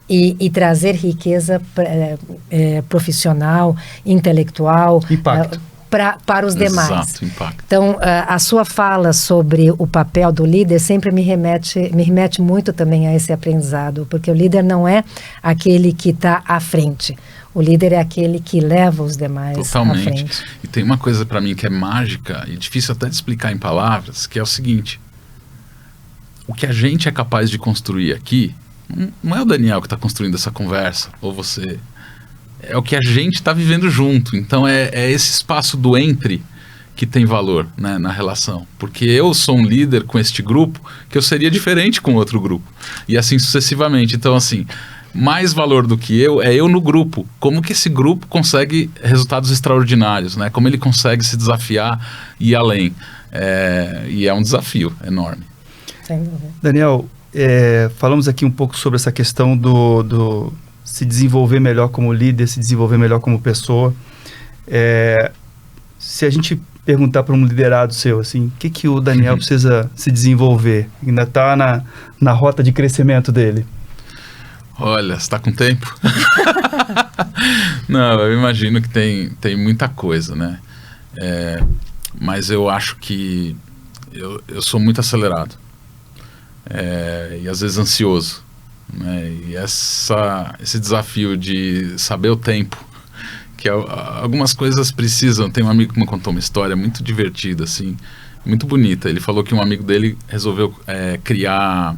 e trazer riqueza profissional, intelectual. Impacto. Para os demais. Exato, impacto. Então, a sua fala sobre o papel do líder sempre me remete muito também a esse aprendizado, porque o líder não é aquele que está à frente. O líder é aquele que leva os demais à frente. E tem uma coisa para mim que é mágica e difícil até de explicar em palavras, que é o seguinte: o que a gente é capaz de construir aqui, não é o Daniel que está construindo essa conversa, ou você... É o que a gente está vivendo junto. Então é esse espaço do entre que tem valor, né, na relação. Porque eu sou um líder com este grupo que eu seria diferente com outro grupo. E assim sucessivamente. Então, assim, mais valor do que eu é eu no grupo. Como que esse grupo consegue resultados extraordinários, né? Como ele consegue se desafiar e ir além. E é um desafio enorme. Daniel, falamos aqui um pouco sobre essa questão do se desenvolver melhor como líder, se desenvolver melhor como pessoa. Se a gente perguntar para um liderado seu, assim, o que o Daniel precisa se desenvolver? Ainda está na rota de crescimento dele? Olha, você está com tempo? Não, eu imagino que tem muita coisa, né? Mas eu acho que eu sou muito acelerado. E às vezes ansioso. Né? E esse desafio de saber o tempo, que algumas coisas precisam. Tem um amigo que me contou uma história muito divertida, assim, muito bonita. Ele falou que um amigo dele resolveu criar,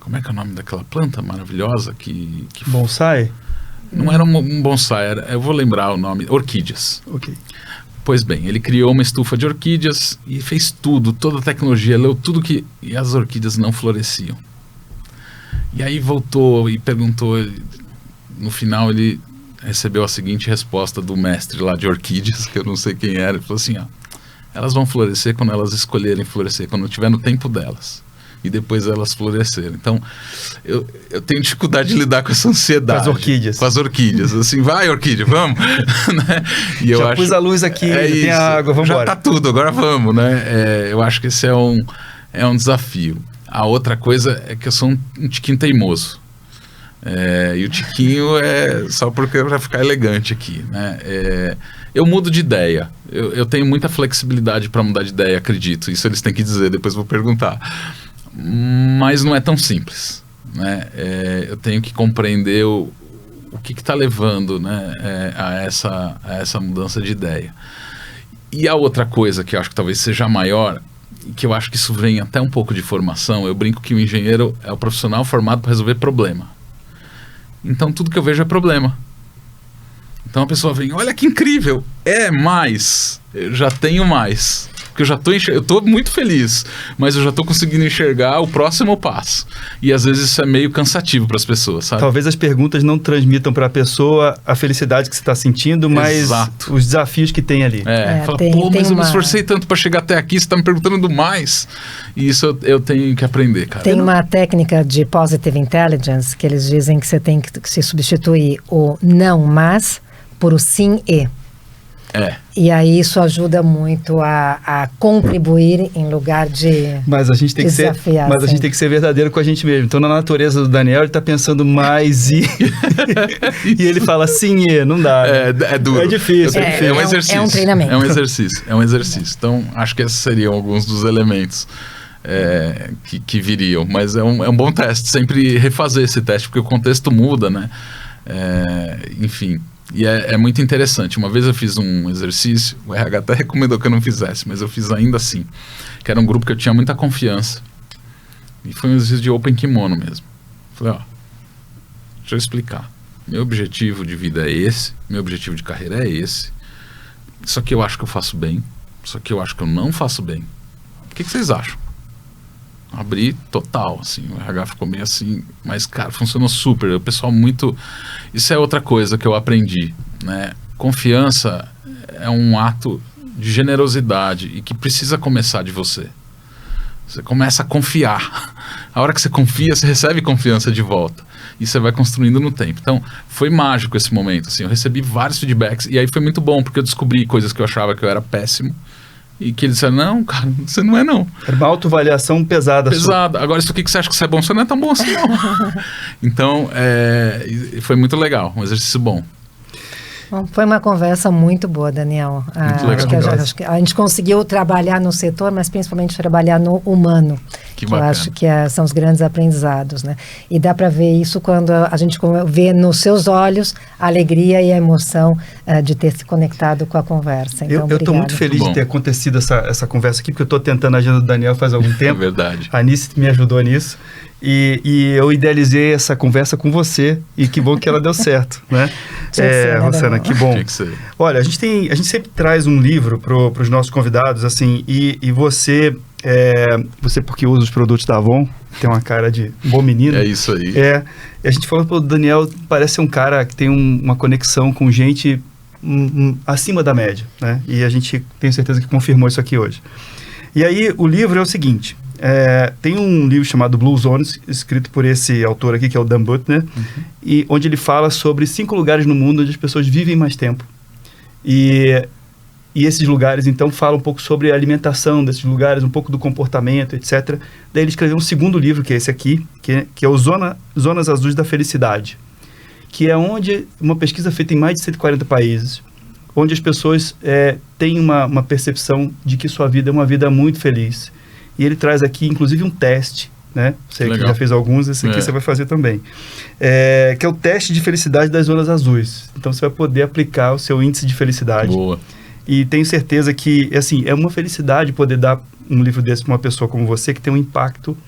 como é que é o nome daquela planta maravilhosa que bonsai? Não era um bonsai, eu vou lembrar o nome, orquídeas. Ok. Pois bem, ele criou uma estufa de orquídeas e fez toda a tecnologia, leu tudo e as orquídeas não floresciam. E aí voltou e perguntou, no final ele recebeu a seguinte resposta do mestre lá de orquídeas, que eu não sei quem era, ele falou assim, elas vão florescer quando elas escolherem florescer, quando tiver no tempo delas, e depois elas florescerem. Então, eu tenho dificuldade de lidar com essa ansiedade. Com as orquídeas. Assim, vai orquídea, vamos. Né? E eu pus a luz aqui, tem a água, vamos embora. Já tá tudo, agora vamos, né? Eu acho que esse é um desafio. A outra coisa é que eu sou um tiquinho teimoso. E o tiquinho é só porque vai ficar elegante aqui, né? Eu mudo de ideia. Eu tenho muita flexibilidade para mudar de ideia, acredito. Isso eles têm que dizer, depois eu vou perguntar. Mas não é tão simples, né? Eu tenho que compreender o que está levando, né, a essa mudança de ideia. E a outra coisa que eu acho que talvez seja maior, que eu acho que isso vem até um pouco de formação, eu brinco que o engenheiro é o profissional formado para resolver problema. Então tudo que eu vejo é problema. Então a pessoa vem, olha que incrível, mais, eu já tenho mais. Porque eu estou muito feliz, mas eu já estou conseguindo enxergar o próximo passo. E às vezes isso é meio cansativo para as pessoas, sabe? Talvez as perguntas não transmitam para a pessoa a felicidade que você está sentindo, mas Exato. Os desafios que tem ali. Fala, mas eu me esforcei tanto para chegar até aqui, você está me perguntando do mais. E isso eu tenho que aprender, cara. Tem uma técnica de Positive Intelligence que eles dizem que você tem que se substituir o não mas por o sim e. E aí isso ajuda muito a contribuir em lugar de Mas a gente tem desafiar. A gente tem que ser verdadeiro com a gente mesmo. Então, na natureza do Daniel, ele tá pensando mais e ele fala sim, não dá. É duro. É difícil. É um exercício. É um treinamento. É um exercício. Então, acho que esses seriam alguns dos elementos que viriam. Mas é um bom teste. Sempre refazer esse teste, porque o contexto muda, né? Enfim... E é muito interessante. Uma vez eu fiz um exercício, o RH até recomendou que eu não fizesse, mas eu fiz ainda assim. Que era um grupo que eu tinha muita confiança. E foi um exercício de open kimono mesmo. Falei, deixa eu explicar. Meu objetivo de vida é esse, meu objetivo de carreira é esse. Isso aqui eu acho que eu faço bem, isso aqui eu acho que eu não faço bem. O que vocês acham? Abri total, assim, o RH ficou meio assim, mas, cara, funcionou super, o pessoal muito... Isso é outra coisa que eu aprendi, né? Confiança é um ato de generosidade e que precisa começar de você. Você começa a confiar. A hora que você confia, você recebe confiança de volta. E você vai construindo no tempo. Então, foi mágico esse momento, assim, eu recebi vários feedbacks, e aí foi muito bom, porque eu descobri coisas que eu achava que eu era péssimo, e que eles disseram, não, cara, você não é não. Era uma autoavaliação pesada. Pesada. Agora, isso aqui que você acha que você é bom, você não é tão bom assim, não. Então, foi muito legal, um exercício bom. Bom, foi uma conversa muito boa, Daniel. Muito legal. Acho que a gente conseguiu trabalhar no setor, mas principalmente trabalhar no humano. Que eu acho que são os grandes aprendizados, né? E dá para ver isso quando a gente vê nos seus olhos a alegria e a emoção de ter se conectado com a conversa. Então, eu estou muito feliz de ter acontecido essa conversa aqui, porque eu estou tentando a agenda do Daniel faz algum tempo. É verdade. A Anice me ajudou nisso. E eu idealizei essa conversa com você, e que bom que ela deu certo, né? Rossana, que bom. Olha, a gente sempre traz um livro para os nossos convidados, assim, e você porque usa os produtos da Avon, tem uma cara de bom menino. É isso aí. E a gente falou, o Daniel parece ser um cara que tem uma conexão com gente acima da média, né? E a gente tem certeza que confirmou isso aqui hoje. E aí, o livro é o seguinte... tem um livro chamado Blue Zones, escrito por esse autor aqui, que é o Dan Buettner, e onde ele fala sobre 5 lugares no mundo onde as pessoas vivem mais tempo. E esses lugares, então, falam um pouco sobre a alimentação desses lugares, um pouco do comportamento, etc. Daí ele escreveu um segundo livro, que é esse aqui, que é o Zonas Azuis da Felicidade, que é onde uma pesquisa feita em mais de 140 países, onde as pessoas têm uma percepção de que sua vida é uma vida muito feliz. E ele traz aqui, inclusive, um teste, né? Você que já fez alguns, esse aqui você vai fazer também. Que é o teste de felicidade das zonas azuis. Então, você vai poder aplicar o seu índice de felicidade. Boa. E tenho certeza que, assim, é uma felicidade poder dar um livro desse para uma pessoa como você, que tem um impacto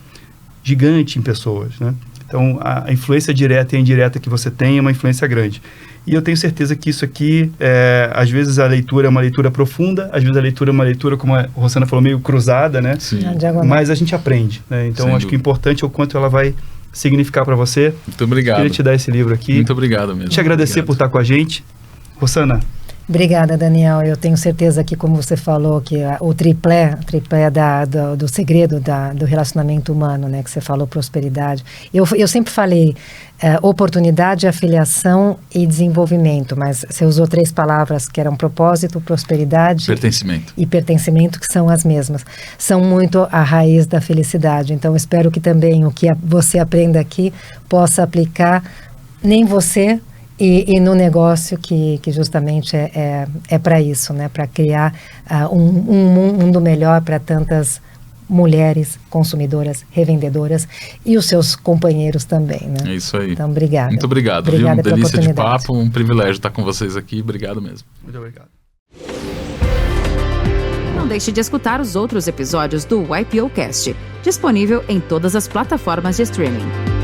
gigante em pessoas, né? Então, a influência direta e indireta que você tem é uma influência grande. E eu tenho certeza que isso aqui, às vezes a leitura é uma leitura profunda, às vezes a leitura é uma leitura, como a Rossana falou, meio cruzada, né? Sim. Mas a gente aprende, né? Então, acho que o importante é o quanto ela vai significar para você. Muito obrigado. Queria te dar esse livro aqui. Muito obrigado mesmo. Te agradecer por estar com a gente. Rossana. Obrigada, Daniel. Eu tenho certeza que, como você falou, que o tripé do segredo do relacionamento humano, né, que você falou, prosperidade. Eu sempre falei oportunidade, afiliação e desenvolvimento, mas você usou 3 palavras que eram propósito, prosperidade e pertencimento, que são as mesmas. São muito a raiz da felicidade. Então, espero que também o que você aprenda aqui possa aplicar nem você, e no negócio que justamente é para isso, né? Para criar um mundo melhor para tantas mulheres consumidoras, revendedoras e os seus companheiros também, né? É isso aí. Então, obrigada. Muito obrigado. Obrigada pela delícia de papo, um privilégio estar com vocês aqui. Obrigado mesmo. Muito obrigado. Não deixe de escutar os outros episódios do YPOcast, disponível em todas as plataformas de streaming.